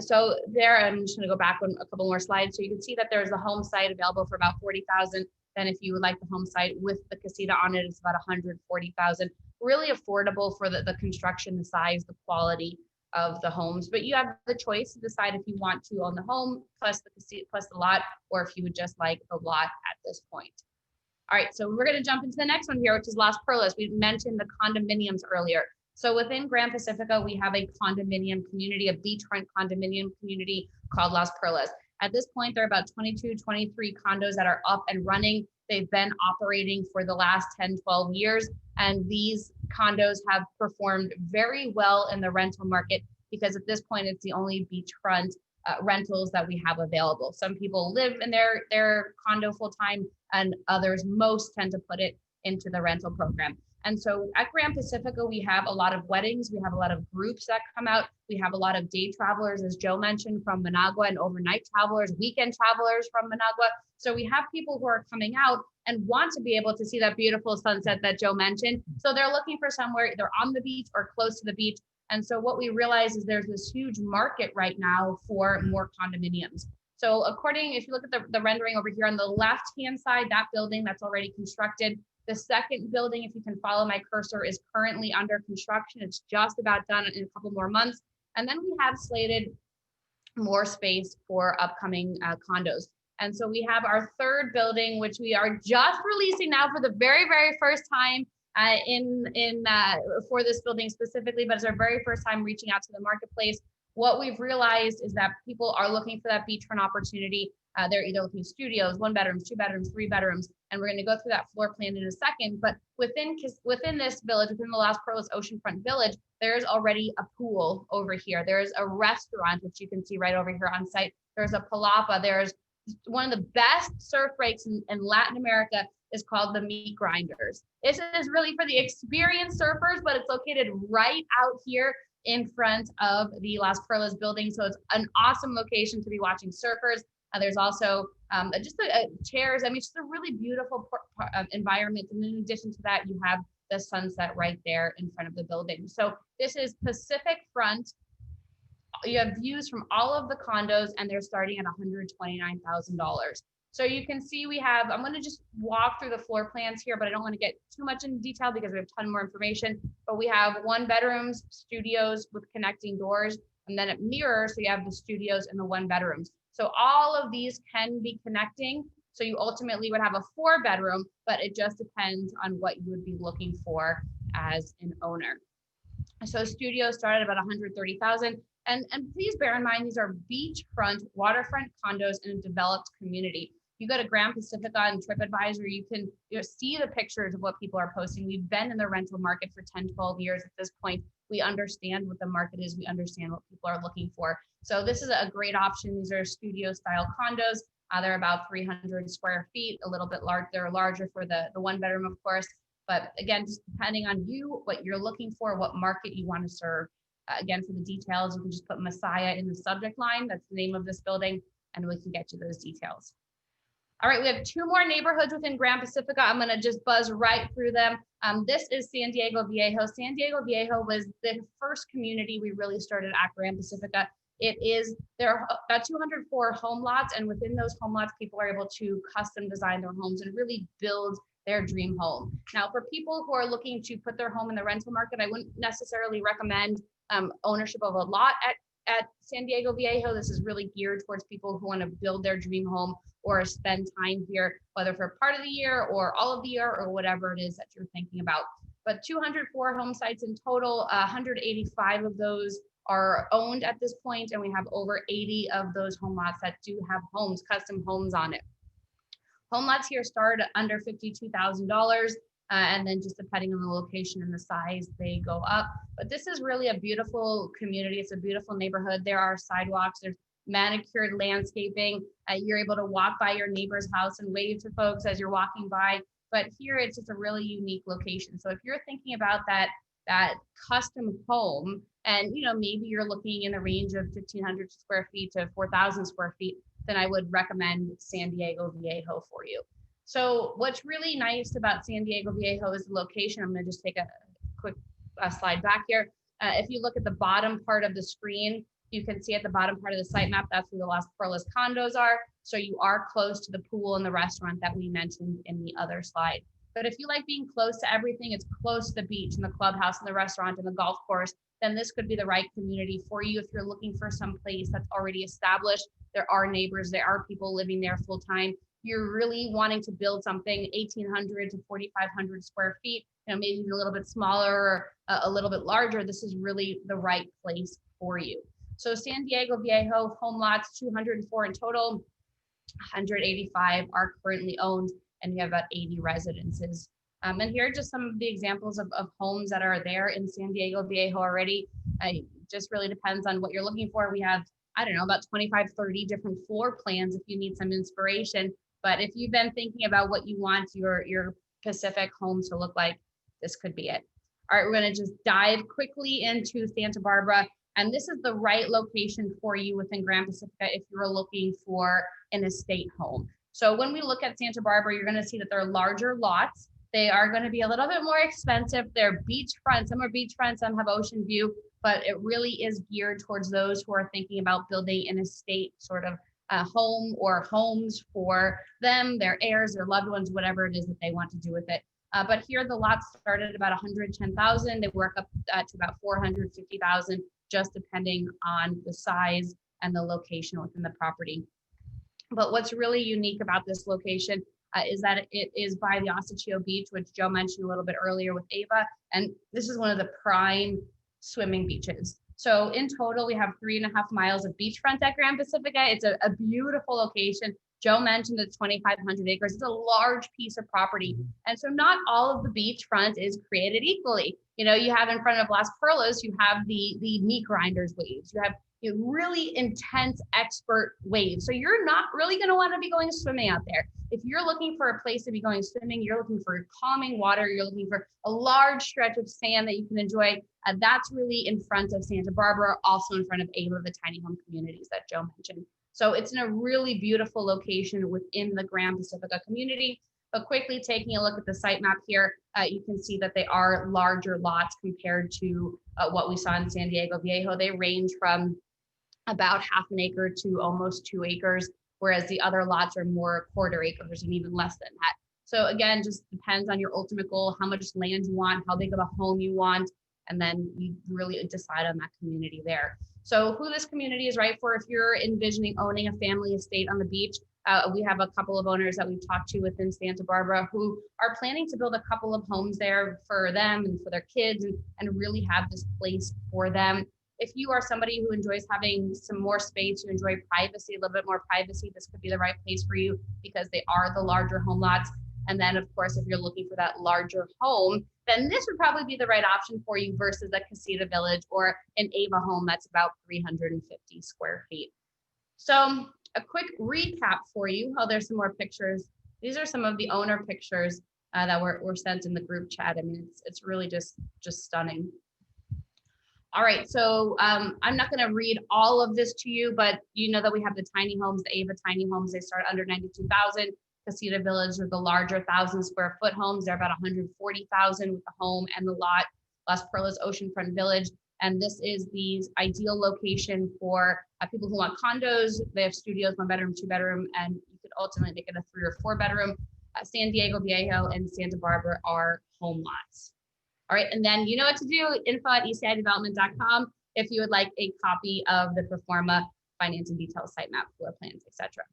So there, I'm just going to go back on a couple more slides. So you can see that there's a home site available for about $40,000. Then if you would like the home site with the casita on it, it's about $140,000. Really affordable for the construction, the size, the quality of the homes. But you have the choice to decide if you want to own the home plus the casita plus the lot, or if you would just like the lot at this point. All right, so we're going to jump into the next one here, which is Las Perlas. We mentioned the condominiums earlier. So within Grand Pacifica, we have a condominium community, a beachfront condominium community called Las Perlas. At this point, there are about 22, 23 condos that are up and running. They've been operating for the last 10, 12 years. And these condos have performed very well in the rental market because at this point, it's the only beachfront rentals that we have available. Some people live in their condo full time, and others, most tend to put it into the rental program. And so at Grand Pacifica, we have a lot of weddings. We have a lot of groups that come out. We have a lot of day travelers, as Joe mentioned, from Managua, and overnight travelers, weekend travelers from Managua. So we have people who are coming out and want to be able to see that beautiful sunset that Joe mentioned. So they're looking for somewhere either on the beach or close to the beach. And so what we realize is there's this huge market right now for more condominiums. So if you look at the rendering over here on the left-hand side, that building that's already constructed. The second building, if you can follow my cursor, is currently under construction. It's just about done in a couple more months. And then we have slated more space for upcoming condos. And so we have our third building, which we are just releasing now for the very, very first time for this building specifically, but it's our very first time reaching out to the marketplace. What we've realized is that people are looking for that beachfront opportunity. They're either looking studios, 1 bedrooms, 2 bedrooms, 3 bedrooms, and we're going to go through that floor plan in a second. But within this village, within the Las Perlas Oceanfront Village, there's already a pool over here. There's a restaurant, which you can see right over here on site. There's a palapa. There's one of the best surf breaks in Latin America is called the Meat Grinders. This is really for the experienced surfers, but it's located right out here in front of the Las Perlas building. So it's an awesome location to be watching surfers. There's also just chairs. I mean, it's just a really beautiful environment. And in addition to that, you have the sunset right there in front of the building. So this is Pacific front. You have views from all of the condos, and they're starting at $129,000. So you can see I'm going to just walk through the floor plans here, but I don't want to get too much in detail because we have a ton more information. But we have 1 bedrooms, studios with connecting doors, and then it mirrors, so you have the studios and the 1 bedrooms. So all of these can be connecting. So you ultimately would have a 4 bedroom, but it just depends on what you would be looking for as an owner. So studios start at about $130,000. And please bear in mind, these are beachfront, waterfront condos in a developed community. You go to Grand Pacifica and TripAdvisor, you can see the pictures of what people are posting. We've been in the rental market for 10, 12 years at this point. We understand what the market is. We understand what people are looking for. So this is a great option. These are studio style condos. They're about 300 square feet, a little bit large. They're larger for the 1 bedroom, of course. But again, just depending on you, what you're looking for, what market you want to serve. Again, for the details, you can just put Messiah in the subject line. That's the name of this building, and we can get you those details. All right, we have 2 more neighborhoods within Grand Pacifica. I'm going to just buzz right through them. This is San Diego Viejo. San Diego Viejo was the first community we really started at Grand Pacifica. There are about 204 home lots, and within those home lots, people are able to custom design their homes and really build their dream home. Now, for people who are looking to put their home in the rental market, I wouldn't necessarily recommend ownership of a lot at San Diego Viejo. This is really geared towards people who want to build their dream home or spend time here, whether for part of the year or all of the year or whatever it is that you're thinking about. But 204 home sites in total, 185 of those are owned at this point, and we have over 80 of those home lots that do have homes, custom homes on it. Home lots here start at under $52,000. And then just depending on the location and the size, they go up. But this is really a beautiful community. It's a beautiful neighborhood. There are sidewalks, there's manicured landscaping. You're able to walk by your neighbor's house and wave to folks as you're walking by. But here it's just a really unique location. So if you're thinking about that custom home, and maybe you're looking in the range of 1,500 square feet to 4,000 square feet, then I would recommend San Diego Viejo for you. So what's really nice about San Diego Viejo is the location. I'm going to just take a quick slide back here. If you look at the bottom part of the screen, you can see at the bottom part of the site map, that's where the Las Perlas condos are. So you are close to the pool and the restaurant that we mentioned in the other slide. But if you like being close to everything, it's close to the beach and the clubhouse and the restaurant and the golf course, then this could be the right community for you. If you're looking for some place that's already established, there are neighbors, there are people living there full time. You're really wanting to build something 1,800 to 4,500 square feet, maybe a little bit smaller or a little bit larger, this is really the right place for you. So San Diego Viejo home lots, 204 in total, 185 are currently owned, and we have about 80 residences. And here are just some of the examples of homes that are there in San Diego Viejo already. It just really depends on what you're looking for. We have, I don't know, about 25, 30 different floor plans if you need some inspiration. But if you've been thinking about what you want your Pacific homes to look like, this could be it. All right, we're going to just dive quickly into Santa Barbara. And this is the right location for you within Grand Pacifica if you're looking for an estate home. So when we look at Santa Barbara, you're going to see that there are larger lots. They are going to be a little bit more expensive. They're beachfront. Some are beachfront, some have ocean view, but it really is geared towards those who are thinking about building an estate sort of home or homes for them, their heirs, their loved ones, whatever it is that they want to do with it. But here the lots start at about 110,000. They work up to about 450,000, just depending on the size and the location within the property. But what's really unique about this location is that it is by the Osachio Beach, which Joe mentioned a little bit earlier with Ava. And this is one of the prime swimming beaches. So in total, we have 3.5 miles of beachfront at Grand Pacifica. It's a beautiful location. Joe mentioned it's 2,500 acres. It's a large piece of property. And so not all of the beachfront is created equally. You have in front of Las Perlas, you have the meat grinders waves. You have really intense expert waves. So you're not really going to want to be going swimming out there. If you're looking for a place to be going swimming, you're looking for calming water, you're looking for a large stretch of sand that you can enjoy. That's really in front of Santa Barbara, also in front of Ava, the tiny home communities that Joe mentioned. So it's in a really beautiful location within the Grand Pacifica community. But quickly taking a look at the site map here, you can see that they are larger lots compared to what we saw in San Diego Viejo. They range from about 1/2 an acre to almost 2 acres, whereas the other lots are more 1/4 acres and even less than that. So again, just depends on your ultimate goal, how much land you want, how big of a home you want, and then you really decide on that community there. So who this community is right for, if you're envisioning owning a family estate on the beach, we have a couple of owners that we've talked to within Santa Barbara who are planning to build a couple of homes there for them and for their kids and really have this place for them. If you are somebody who enjoys having some more space, you enjoy privacy, a little bit more privacy, this could be the right place for you because they are the larger home lots. And then of course, if you're looking for that larger home, then this would probably be the right option for you versus a Casita Village or an Ava home that's about 350 square feet. So a quick recap for you. Oh, there's some more pictures. These are some of the owner pictures that were sent in the group chat. I mean, it's really just stunning. All right, so I'm not going to read all of this to you, but you know that we have the tiny homes, the Ava tiny homes. They start under 92,000. Casita Village are the larger 1,000 square foot homes. They're about 140,000 with the home and the lot. Las Perlas Oceanfront Village, and this is the ideal location for people who want condos. They have studios, 1 bedroom, 2 bedroom, and you could ultimately make it a 3 or 4 bedroom. San Diego Viejo and Santa Barbara are home lots. All right, and then you know what to do, info@ecidevelopment.com if you would like a copy of the Performa financing details, site map, floor plans, etc.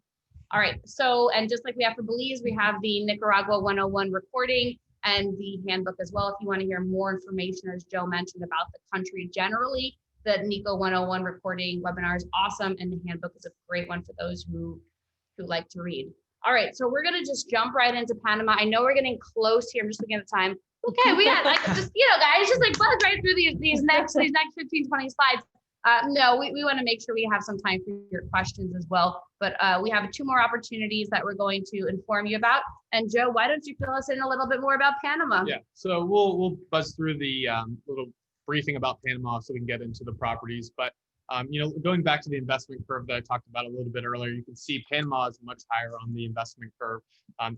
All right, so, and just like we have for Belize, we have the Nicaragua 101 recording and the handbook as well. If you want to hear more information, as Joe mentioned, about the country generally, the NICO 101 recording webinar is awesome, and the handbook is a great one for those who like to read. All right, so we're gonna just jump right into Panama. I know we're getting close here. I'm just looking at the time. Okay, we got like just, guys, just like buzz right through these next 15, 20 slides. No, we want to make sure we have some time for your questions as well. But we have 2 more opportunities that we're going to inform you about. And Joe, why don't you fill us in a little bit more about Panama? Yeah, so we'll buzz through the little briefing about Panama so we can get into the properties. But going back to the investment curve that I talked about a little bit earlier, you can see Panama is much higher on the investment curve.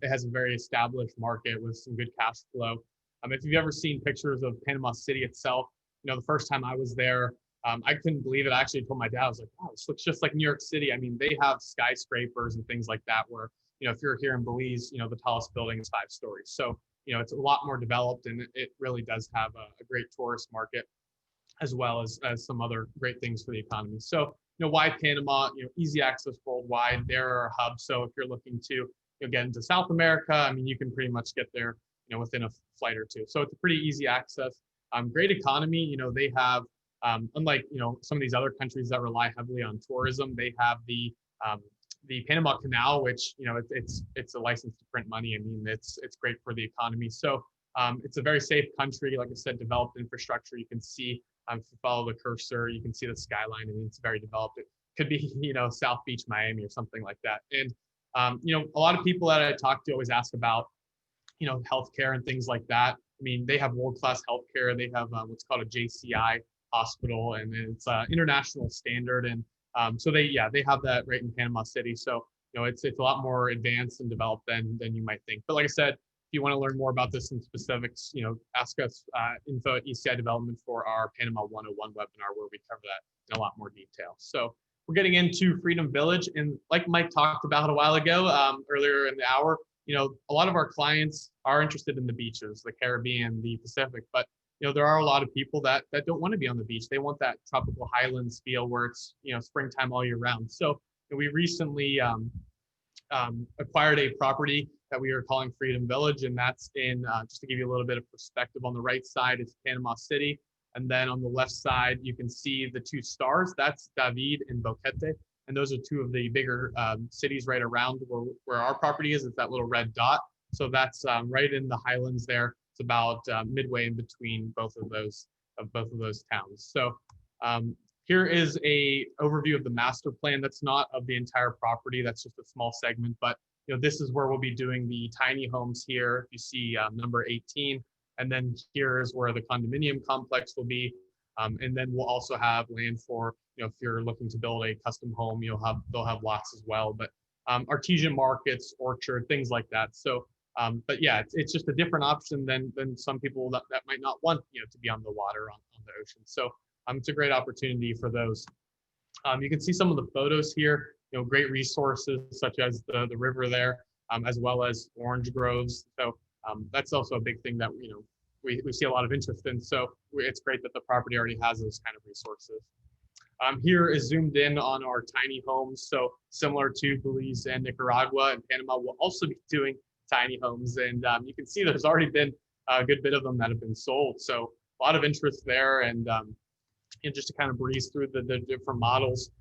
It has a very established market with some good cash flow. If you've ever seen pictures of Panama City itself, the first time I was there, I couldn't believe it. I actually told my dad, I was like, wow, this looks just like New York City. I mean, they have skyscrapers and things like that where, if you're here in Belize, the tallest building is 5 stories. So, it's a lot more developed, and it really does have a great tourist market, as well as some other great things for the economy. So, why Panama? Easy access worldwide. They're our hub. So if you're looking to get into South America, I mean, you can pretty much get there, within a flight or 2. So it's a pretty easy access. Great economy. They have, unlike some of these other countries that rely heavily on tourism, they have the Panama Canal, which it's a license to print money. I mean, it's great for the economy. So it's a very safe country. Like I said, developed infrastructure. You can see. If you follow the cursor, you can see the skyline. I mean, it's very developed. It could be, South Beach, Miami, or something like that. And, a lot of people that I talk to always ask about, healthcare and things like that. I mean, they have world-class healthcare. They have what's called a JCI hospital, and it's international standard. And so they have that right in Panama City. So, it's a lot more advanced and developed than you might think. But like I said, if you want to learn more about this in specifics, ask us info at ECI Development for our Panama 101 webinar, where we cover that in a lot more detail. So we're getting into Freedom Village, and like Mike talked about a while ago, earlier in the hour, a lot of our clients are interested in the beaches, the Caribbean, the Pacific, but there are a lot of people that don't want to be on the beach. They want that tropical highlands feel where it's springtime all year round. So we recently acquired a property that we are calling Freedom Village, and that's in, just to give you a little bit of perspective, on the right side is Panama City, and then on the left side you can see the 2 stars. That's David and Boquete, and those are 2 of the bigger cities right around where our property is. It's that little red dot. So that's right in the highlands there. It's about midway in between both of those towns. So here is a overview of the master plan. That's not of the entire property. That's just a small segment, but this is where we'll be doing the tiny homes here. You see number 18, and then here is where the condominium complex will be. And then we'll also have land for, if you're looking to build a custom home, they'll have lots as well, but artesian markets, orchard, things like that. So, but yeah, it's just a different option than some people that might not want, to be on the water, on the ocean. So it's a great opportunity for those. You can see some of the photos here, great resources such as the river there, as well as orange groves. So that's also a big thing that, we see a lot of interest in. So it's great that the property already has those kind of resources. Here is zoomed in on our tiny homes. So similar to Belize and Nicaragua and Panama, we'll also be doing tiny homes. And you can see there's already been a good bit of them that have been sold. So a lot of interest there. And just to kind of breeze through the different models,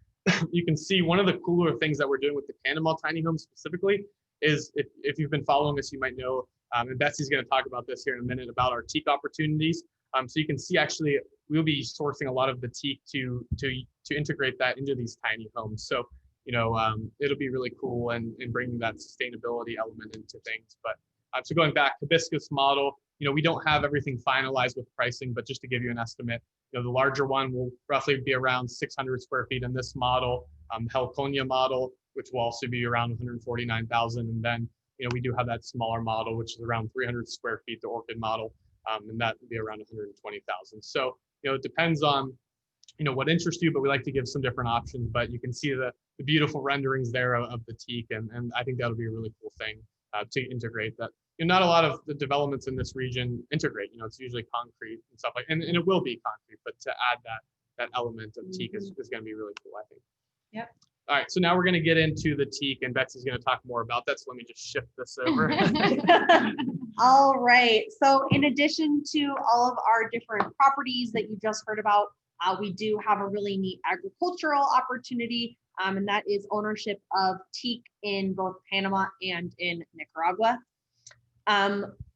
you can see one of the cooler things that we're doing with the Panama tiny homes specifically is, if you've been following us, you might know, and Betsy's going to talk about this here in a minute, about our Teak opportunities. So you can see, actually, we'll be sourcing a lot of the Teak to integrate that into these tiny homes. So, it'll be really cool and bringing that sustainability element into things. But so going back, hibiscus model, we don't have everything finalized with pricing, but just to give you an estimate, the larger one will roughly be around 600 square feet in this model. Helconia model, which will also be around 149,000. And then, we do have that smaller model, which is around 300 square feet, the orchid model, and that would be around 120,000. So, it depends on, what interests you, but we like to give some different options. But you can see the beautiful renderings there of the Teak, and I think that'll be a really cool thing to integrate that. Not a lot of the developments in this region integrate. It's usually concrete and stuff and it will be concrete, but to add that element of Teak is going to be really cool, I think. Yep. All right, so now we're going to get into the Teak, and Betsy's going to talk more about that. So let me just shift this over. All right. So in addition to all of our different properties that you just heard about, we do have a really neat agricultural opportunity and that is ownership of Teak in both Panama and in Nicaragua.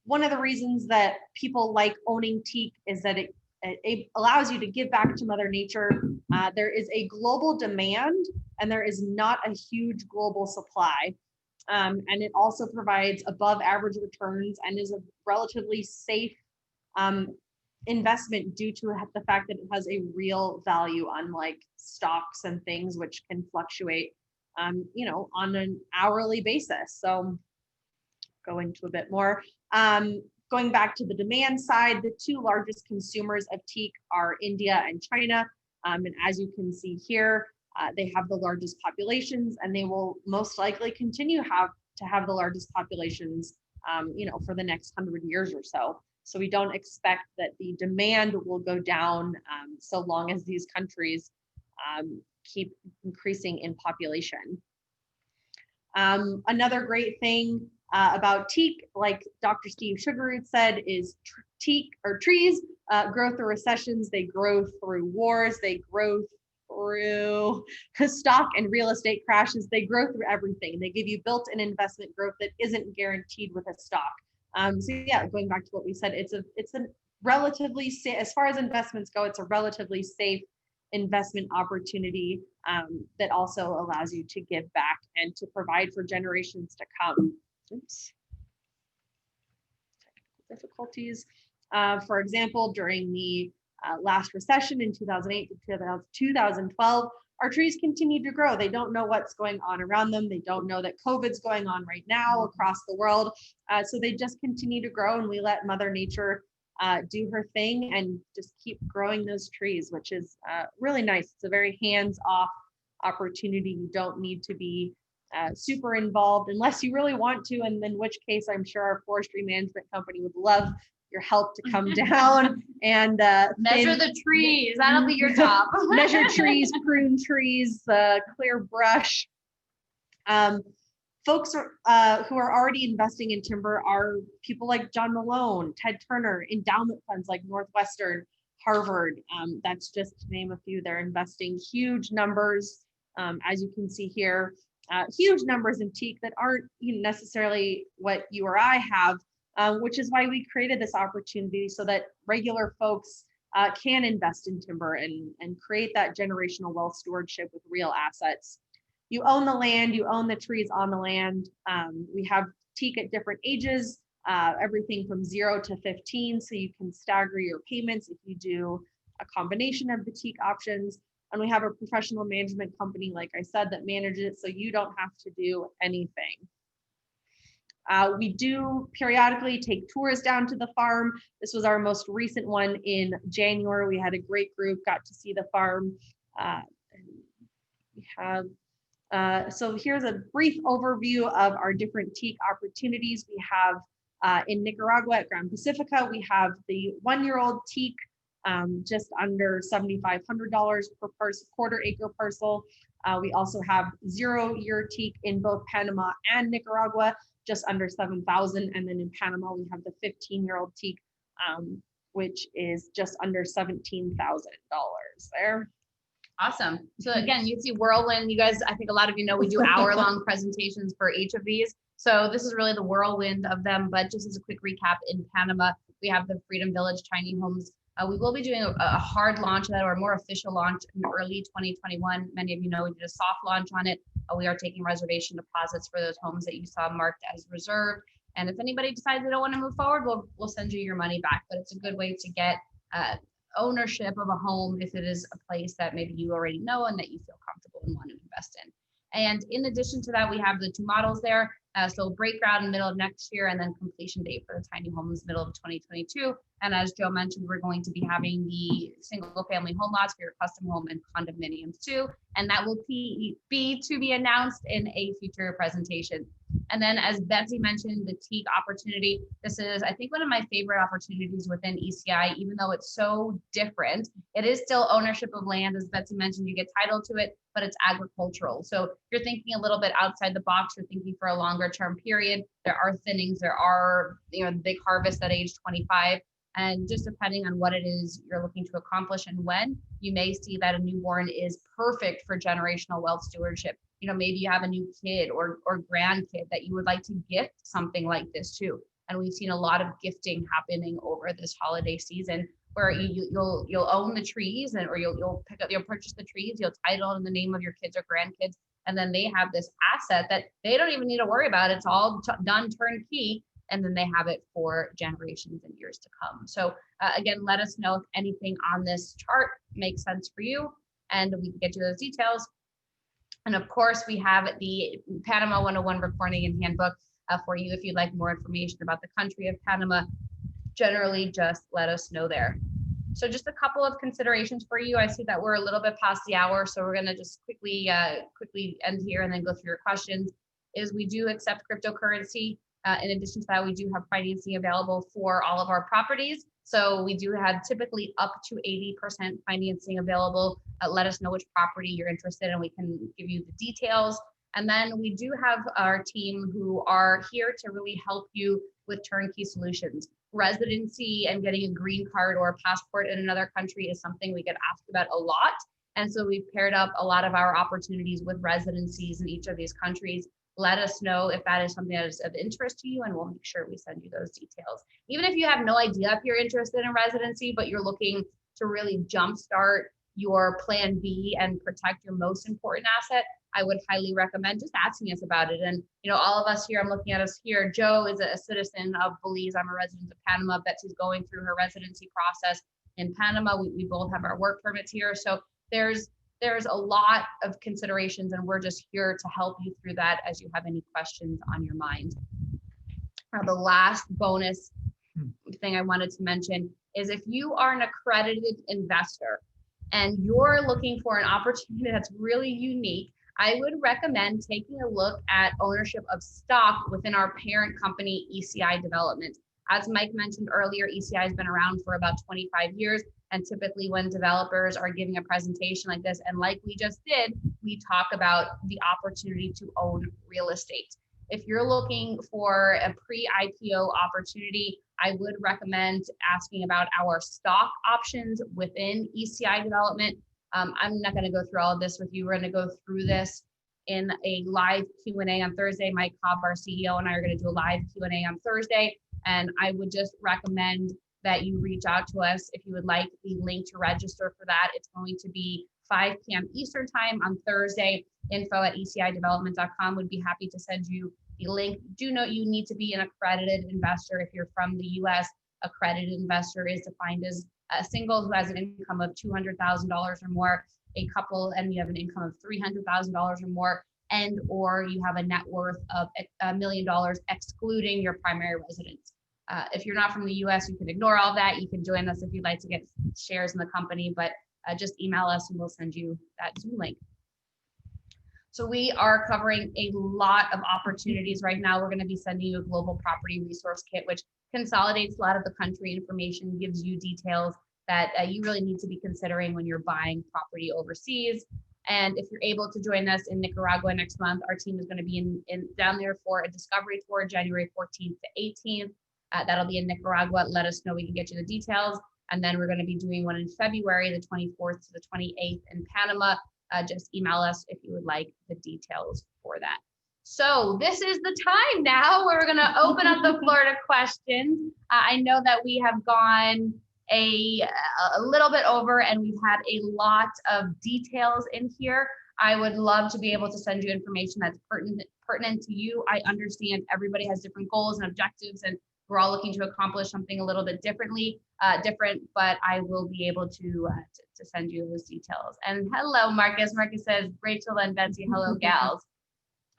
One of the reasons that people like owning Teak is that it allows you to give back to Mother Nature. There is a global demand and there is not a huge global supply. And it also provides above average returns and is a relatively safe investment due to the fact that it has a real value, unlike stocks and things which can fluctuate, you know, on an hourly basis. So go into a bit more. Going back to the demand side, the two largest consumers of teak are India and China. And as you can see here, they have the largest populations, and they will most likely continue to have the largest populations, you know, for the next 100 years or so. So we don't expect that the demand will go down so long as these countries keep increasing in population. Another great thing about teak, like Dr. Steve Sugarroot said, is trees grow through recessions, they grow through wars, they grow through stock and real estate crashes, they grow through everything. They give you built-in investment growth that isn't guaranteed with a stock. So yeah, going back to what we said, it's a relatively safe, as far as investments go, it's a relatively safe investment opportunity that also allows you to give back and to provide for generations to come. Oops. Technical difficulties. For example, during the last recession in 2008 to 2012, our trees continued to grow. They don't know what's going on around them. They don't know that COVID's going on right now across the world. So they just continue to grow, and we let Mother Nature do her thing and just keep growing those trees, which is really nice. It's a very hands-off opportunity. You don't need to be super involved unless you really want to, and in which case I'm sure our forestry management company would love your help to come down and measure the trees. That'll be your job. Measure trees, prune trees, clear brush. Folks who are already investing in timber are people like John Malone, Ted Turner, endowment funds like Northwestern, Harvard. That's just to name a few. They're investing huge numbers, as you can see here. Huge numbers in teak that aren't necessarily what you or I have, which is why we created this opportunity so that regular folks can invest in timber and create that generational wealth stewardship with real assets. You own the land, you own the trees on the land. We have teak at different ages, everything from 0 to 15, so you can stagger your payments if you do a combination of the teak options. And we have a professional management company, like I said, that manages it so you don't have to do anything. We do periodically take tours down to the farm. This was our most recent one in January. We had a great group, got to see the farm. We have, so here's a brief overview of our different teak opportunities. We have in Nicaragua at Grand Pacifica, we have the 1-year-old teak, just under $7,500 per quarter acre parcel. We also have 0-year teak in both Panama and Nicaragua, just under $7,000. And then in Panama, we have the 15-year-old teak, which is just under $17,000 there. Awesome. So again, you see Whirlwind. You guys, I think a lot of you know, we do hour-long presentations for each of these. So this is really the whirlwind of them. But just as a quick recap, in Panama, we have the Freedom Village tiny homes. We will be doing a hard launch of that, or a more official launch in early 2021. Many of you know we did a soft launch on it. We are taking reservation deposits for those homes that you saw marked as reserved. And if anybody decides they don't want to move forward, we'll send you your money back. But it's a good way to get ownership of a home if it is a place that maybe you already know and that you feel comfortable and want to invest in. And in addition to that, we have the 2 models there. So break ground in the middle of next year, and then completion date for the tiny homes middle of 2022. And as Joe mentioned, we're going to be having the single family home lots for your custom home and condominiums too. And that will be to be announced in a future presentation. And then as Betsy mentioned, the Teak opportunity, this is, I think, one of my favorite opportunities within ECI, even though it's so different. It is still ownership of land. As Betsy mentioned, you get title to it, but it's agricultural. So you're thinking a little bit outside the box. You're thinking for a longer term period. There are thinnings. There are, big harvests at age 25. And just depending on what it is you're looking to accomplish and when, you may see that a newborn is perfect for generational wealth stewardship. Maybe you have a new kid or grandkid that you would like to gift something like this to. And we've seen a lot of gifting happening over this holiday season, where you'll own the trees, or you'll purchase the trees, you'll title in the name of your kids or grandkids, and then they have this asset that they don't even need to worry about. It's all done turnkey, and then they have it for generations and years to come. So again, let us know if anything on this chart makes sense for you, and we can get you those details. And of course, we have the Panama 101 recording and handbook for you if you'd like more information about the country of Panama. Generally, just let us know there. So just a couple of considerations for you. I see that we're a little bit past the hour, so we're going to just quickly end here and then go through your questions. We do accept cryptocurrency. In addition to that, we do have financing available for all of our properties. So we do have typically up to 80% financing available. Let us know which property you're interested in, and we can give you the details. And then we do have our team who are here to really help you with turnkey solutions. Residency and getting a green card or a passport in another country is something we get asked about a lot. And so we've paired up a lot of our opportunities with residencies in each of these countries. Let us know if that is something that is of interest to you, and we'll make sure we send you those details. Even if you have no idea if you're interested in residency, but you're looking to really jumpstart your plan B and protect your most important asset, I would highly recommend just asking us about it. And all of us here, I'm looking at us here. Joe is a citizen of Belize. I'm a resident of Panama. Betsy's going through her residency process in Panama. We both have our work permits here. So there's a lot of considerations, and we're just here to help you through that as you have any questions on your mind. Now, the last bonus thing I wanted to mention is if you are an accredited investor and you're looking for an opportunity that's really unique, I would recommend taking a look at ownership of stock within our parent company, ECI Development. As Mike mentioned earlier, ECI has been around for about 25 years. And typically when developers are giving a presentation like this, and like we just did, we talk about the opportunity to own real estate. If you're looking for a pre-IPO opportunity, I would recommend asking about our stock options within ECI Development. I'm not going to go through all of this with you. We're going to go through this in a live Q&A on Thursday. Mike Cobb, our CEO, and I are going to do a live Q&A on Thursday. And I would just recommend that you reach out to us if you would like the link to register for that. It's going to be 5 p.m. Eastern time on Thursday. info@ecidevelopment.com. Would be happy to send you the link. Do note you need to be an accredited investor. If you're from the US, accredited investor is defined as a single who has an income of $200,000 or more, a couple and you have an income of $300,000 or more, and or you have a net worth of $1 million excluding your primary residence. If you're not from the US, you can ignore all that. You can join us if you'd like to get shares in the company, but just email us and we'll send you that Zoom link. So we are covering a lot of opportunities right now. We're going to be sending you a global property resource kit, which consolidates a lot of the country information, gives you details that you really need to be considering when you're buying property overseas. And if you're able to join us in Nicaragua next month, our team is going to be down there for a discovery tour, January 14th to 18th. That'll be in Nicaragua. Let us know, we can get you the details. And then we're going to be doing one in February, the 24th to the 28th in Panama. Just email us if you would like the details for that. So this is the time now where we're going to open up the floor to questions. I know that we have gone a little bit over and we've had a lot of details in here. I would love to be able to send you information that's pertinent to you. I understand everybody has different goals and objectives, and we're all looking to accomplish something a little bit different, but I will be able to send you those details. And hello, Marcus. Marcus says, Rachel and Betsy, hello, gals.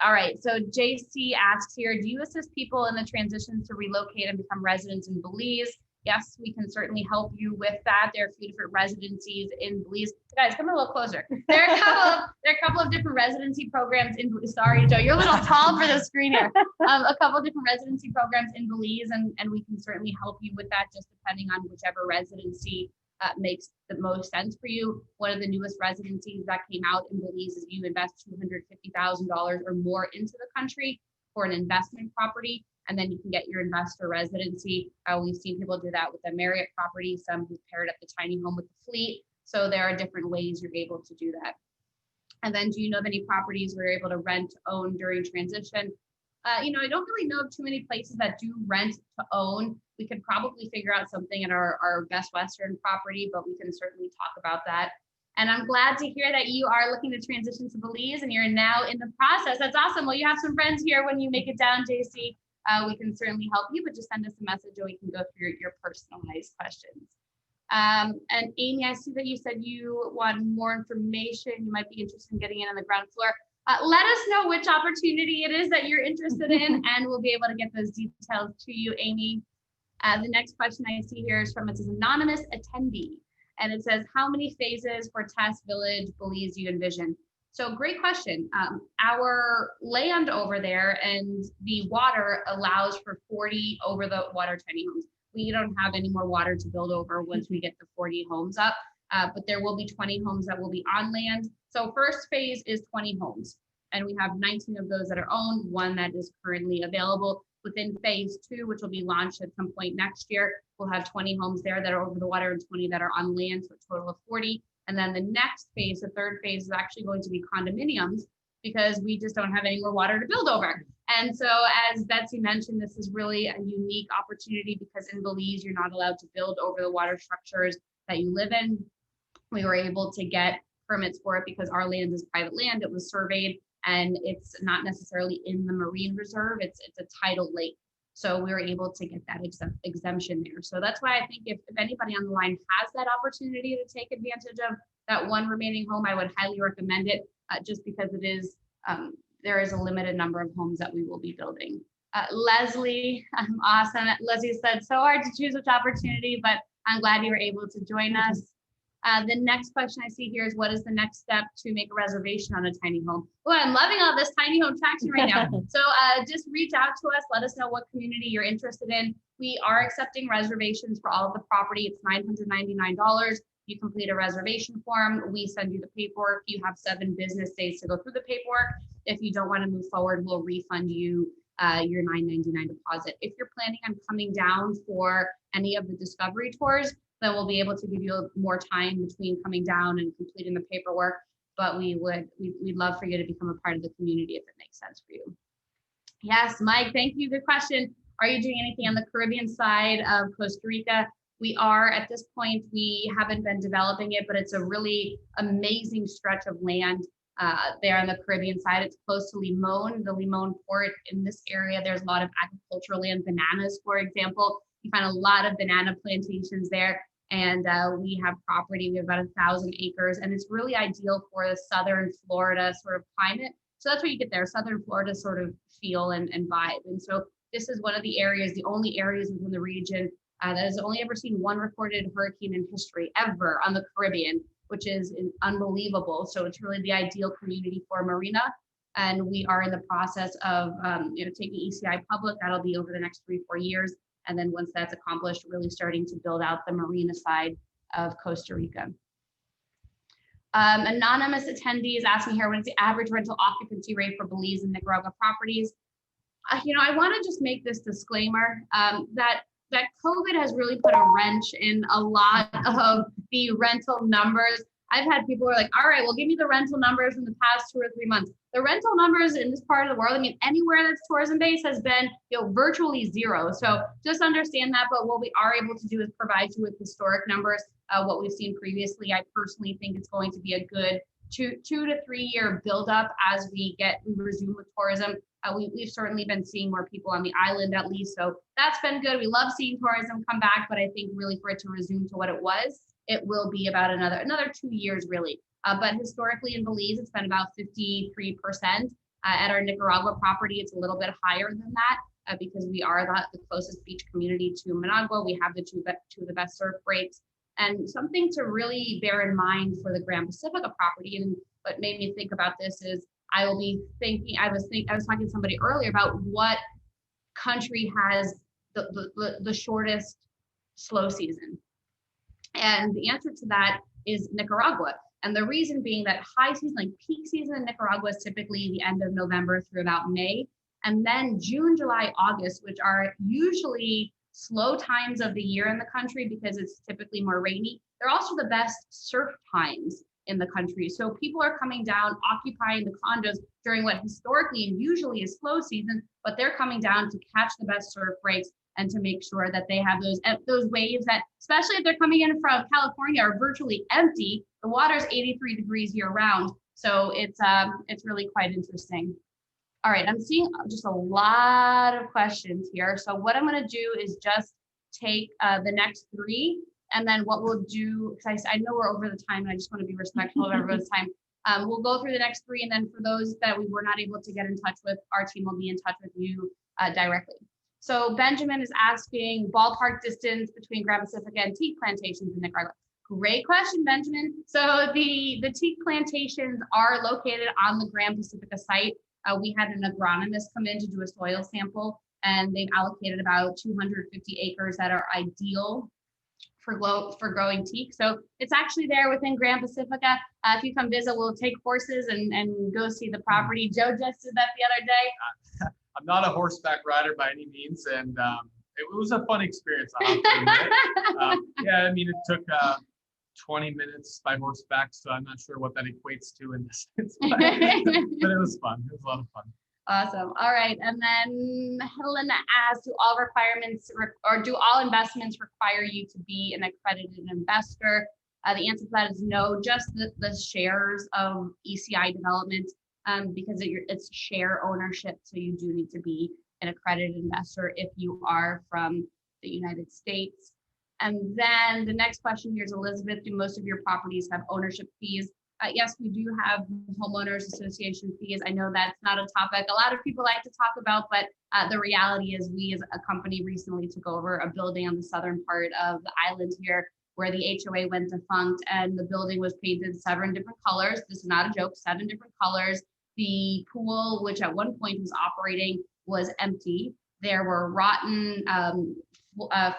All right, so JC asks here, do you assist people in the transition to relocate and become residents in Belize? Yes, we can certainly help you with that. There are a few different residencies in Belize. Guys, come a little closer. There are a couple of different residency programs in Belize. Sorry, Joe, you're a little tall for the screen here. A couple of different residency programs in Belize, and we can certainly help you with that, just depending on whichever residency makes the most sense for you. One of the newest residencies that came out in Belize is you invest $250,000 or more into the country for an investment property, and then you can get your investor residency. We've seen people do that with the Marriott property, some who paired up the tiny home with the fleet. So there are different ways you're able to do that. And then, do you know of any properties where you're able to rent, own during transition? I don't really know of too many places that do rent to own. We could probably figure out something at our Best Western property, but we can certainly talk about that. And I'm glad to hear that you are looking to transition to Belize and you're now in the process. That's awesome. Well, you have some friends here when you make it down, JC. We can certainly help you, but just send us a message and we can go through your personalized questions. And Amy, I see that you said you want more information. You might be interested in getting in on the ground floor. Let us know which opportunity it is that you're interested in, and we'll be able to get those details to you, Amy. The next question I see here is from an anonymous attendee, and it says, how many phases for Casita Village, Belize, do you envision? So great question. Our land over there and the water allows for 40 over the water tiny homes. We don't have any more water to build over once we get the 40 homes up, but there will be 20 homes that will be on land. So first phase is 20 homes, and we have 19 of those that are owned, one that is currently available. Within phase 2, which will be launched at some point next year, we'll have 20 homes there that are over the water and 20 that are on land, so a total of 40. And then the next phase, the third phase, is actually going to be condominiums because we just don't have any more water to build over. And so, as Betsy mentioned, this is really a unique opportunity because in Belize, you're not allowed to build over the water structures that you live in. We were able to get permits for it because our land is private land. It was surveyed and it's not necessarily in the marine reserve. It's a tidal lake. So we were able to get that exemption there. So that's why I think if anybody on the line has that opportunity to take advantage of that one remaining home, I would highly recommend it just because it is, there is a limited number of homes that we will be building. Leslie, awesome. Leslie said, so hard to choose which opportunity, but I'm glad you were able to join us. The next question I see here is, what is the next step to make a reservation on a tiny home? Oh, I'm loving all this tiny home traction right now. So just reach out to us. Let us know what community you're interested in. We are accepting reservations for all of the property. It's $999. You complete a reservation form. We send you the paperwork. You have 7 business days to go through the paperwork. If you don't want to move forward, we'll refund you your $999 deposit. If you're planning on coming down for any of the discovery tours, then we'll be able to give you more time between coming down and completing the paperwork. But we'd love for you to become a part of the community if it makes sense for you. Yes, Mike, thank you. Good question. Are you doing anything on the Caribbean side of Costa Rica? We are at this point. We haven't been developing it, but it's a really amazing stretch of land there on the Caribbean side. It's close to Limon, the Limon port. In this area, there's a lot of agricultural land, bananas, for example. You find a lot of banana plantations there. And we have property, we have about 1,000 acres, and it's really ideal for the Southern Florida sort of climate. So that's what you get there, Southern Florida sort of feel and vibe. And so this is one of the areas, the only areas within the region that has only ever seen one recorded hurricane in history ever on the Caribbean, which is unbelievable. So it's really the ideal community for a marina. And we are in the process of taking ECI public. That'll be over the next 3-4 years. And then once that's accomplished, really starting to build out the marina side of Costa Rica. Anonymous attendee is asking here, what is the average rental occupancy rate for Belize and Nicaragua properties? I want to just make this disclaimer that COVID has really put a wrench in a lot of the rental numbers. I've had people who are like, all right, well, give me the rental numbers from the past 2 or 3 months. The rental numbers in this part of the world, I mean, anywhere that's tourism based has been, virtually zero. So just understand that. But what we are able to do is provide you with historic numbers, what we've seen previously. I personally think it's going to be a good 2 to 3 year buildup as we resume with tourism. We've certainly been seeing more people on the island at least. So that's been good. We love seeing tourism come back, but I think really for it to resume to what it was, it will be about another 2 years really. But historically in Belize, it's been about 53%. At our Nicaragua property, it's a little bit higher than that because we are the closest beach community to Managua. We have two of the best surf breaks. And something to really bear in mind for the Grand Pacifica property, and what made me think about this is I was talking to somebody earlier about what country has the shortest slow season. And the answer to that is Nicaragua. And the reason being that high season, like peak season in Nicaragua is typically the end of November through about May. And then June, July, August, which are usually slow times of the year in the country because it's typically more rainy, they're also the best surf times in the country. So people are coming down, occupying the condos during what historically and usually is slow season, but they're coming down to catch the best surf breaks and to make sure that they have those waves that, especially if they're coming in from California, are virtually empty. The water's 83 degrees year round. So it's really quite interesting. All right, I'm seeing just a lot of questions here. So what I'm going to do is just take the next three, and then what we'll do, because I know we're over the time, and I just want to be respectful of everyone's time. We'll go through the next three, and then for those that we were not able to get in touch with, our team will be in touch with you directly. So Benjamin is asking ballpark distance between Grand Pacifica and Teak plantations in Nicaragua. Great question, Benjamin. So the Teak plantations are located on the Grand Pacifica site. We had an agronomist come in to do a soil sample, and they've allocated about 250 acres that are ideal for growing teak. So it's actually there within Grand Pacifica. If you come visit, we'll take horses and go see the property. Joe just did that the other day. I'm not a horseback rider by any means, and it was a fun experience. I have to admit. Yeah, I mean, it took 20 minutes by horseback, so I'm not sure what that equates to in distance, but it was fun. It was a lot of fun. Awesome. All right. And then Helena asked, do all investments require you to be an accredited investor? The answer to that is no, just the shares of ECI Development, because it's share ownership. So you do need to be an accredited investor if you are from the United States. And then the next question here is Elizabeth, do most of your properties have ownership fees? Yes, we do have homeowners association fees. I know that's not a topic a lot of people like to talk about, but the reality is we as a company recently took over a building on the southern part of the island here where the HOA went defunct and the building was painted 7 different colors. This is not a joke, 7 different colors. The pool, which at one point was operating, was empty. There were rotten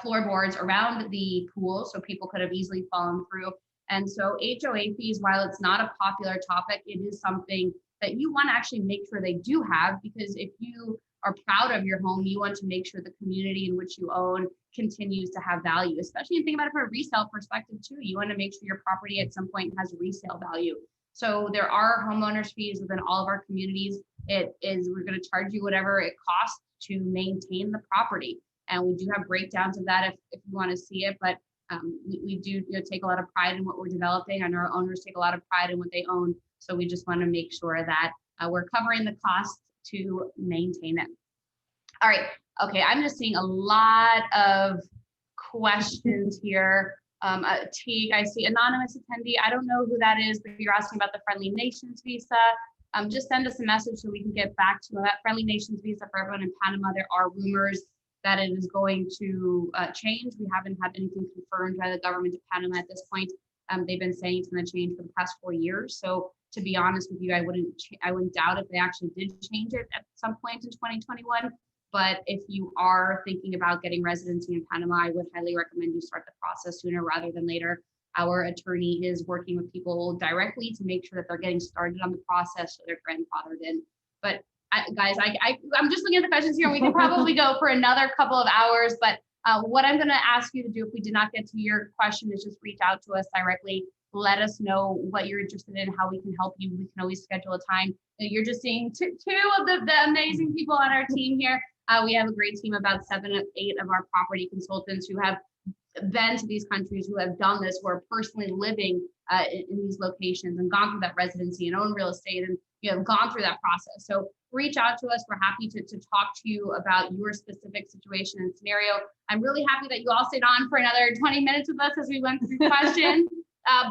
floorboards around the pool, so people could have easily fallen through. And so HOA fees, while it's not a popular topic, it is something that you want to actually make sure they do have, because if you are proud of your home, you want to make sure the community in which you own continues to have value, especially if you think about it from a resale perspective too. You want to make sure your property at some point has resale value. So there are homeowners fees within all of our communities. We're going to charge you whatever it costs to maintain the property. And we do have breakdowns of that if you want to see it, but we do take a lot of pride in what we're developing, and our owners take a lot of pride in what they own. So we just want to make sure that we're covering the costs to maintain it. All right. Okay. I'm just seeing a lot of questions here. Teak, I see anonymous attendee. I don't know who that is, but you're asking about the Friendly Nations visa. Just send us a message so we can get back to that Friendly Nations visa for everyone in Panama. There are rumors that it is going to change. We haven't had anything confirmed by the government of Panama at this point. They've been saying it's going to change for the past 4 years. So to be honest with you, I wouldn't doubt if they actually did change it at some point in 2021. But if you are thinking about getting residency in Panama, I would highly recommend you start the process sooner rather than later. Our attorney is working with people directly to make sure that they're getting started on the process so they're grandfathered in. But guys, I'm just looking at the questions here, and we can probably go for another couple of hours. But what I'm going to ask you to do, if we did not get to your question, is just reach out to us directly. Let us know what you're interested in, how we can help you. We can always schedule a time. You're just seeing two of the amazing people on our team here. We have a great team, about 7 or 8 of our property consultants who have been to these countries, who have done this, who are personally living in these locations and gone through that residency and own real estate and gone through that process. So reach out to us. We're happy to talk to you about your specific situation and scenario. I'm really happy that you all stayed on for another 20 minutes with us as we went through questions.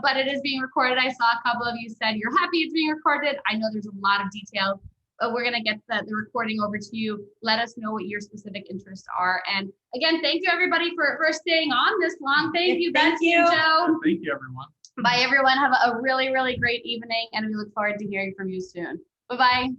But it is being recorded. I saw a couple of you said you're happy it's being recorded. I know there's a lot of details, but we're going to get the recording over to you. Let us know what your specific interests are. And again, thank you everybody for staying on this long. Thank you, Betsy and Joe. Thank you, everyone. Bye, everyone. Have a really, really great evening, and we look forward to hearing from you soon. Bye-bye.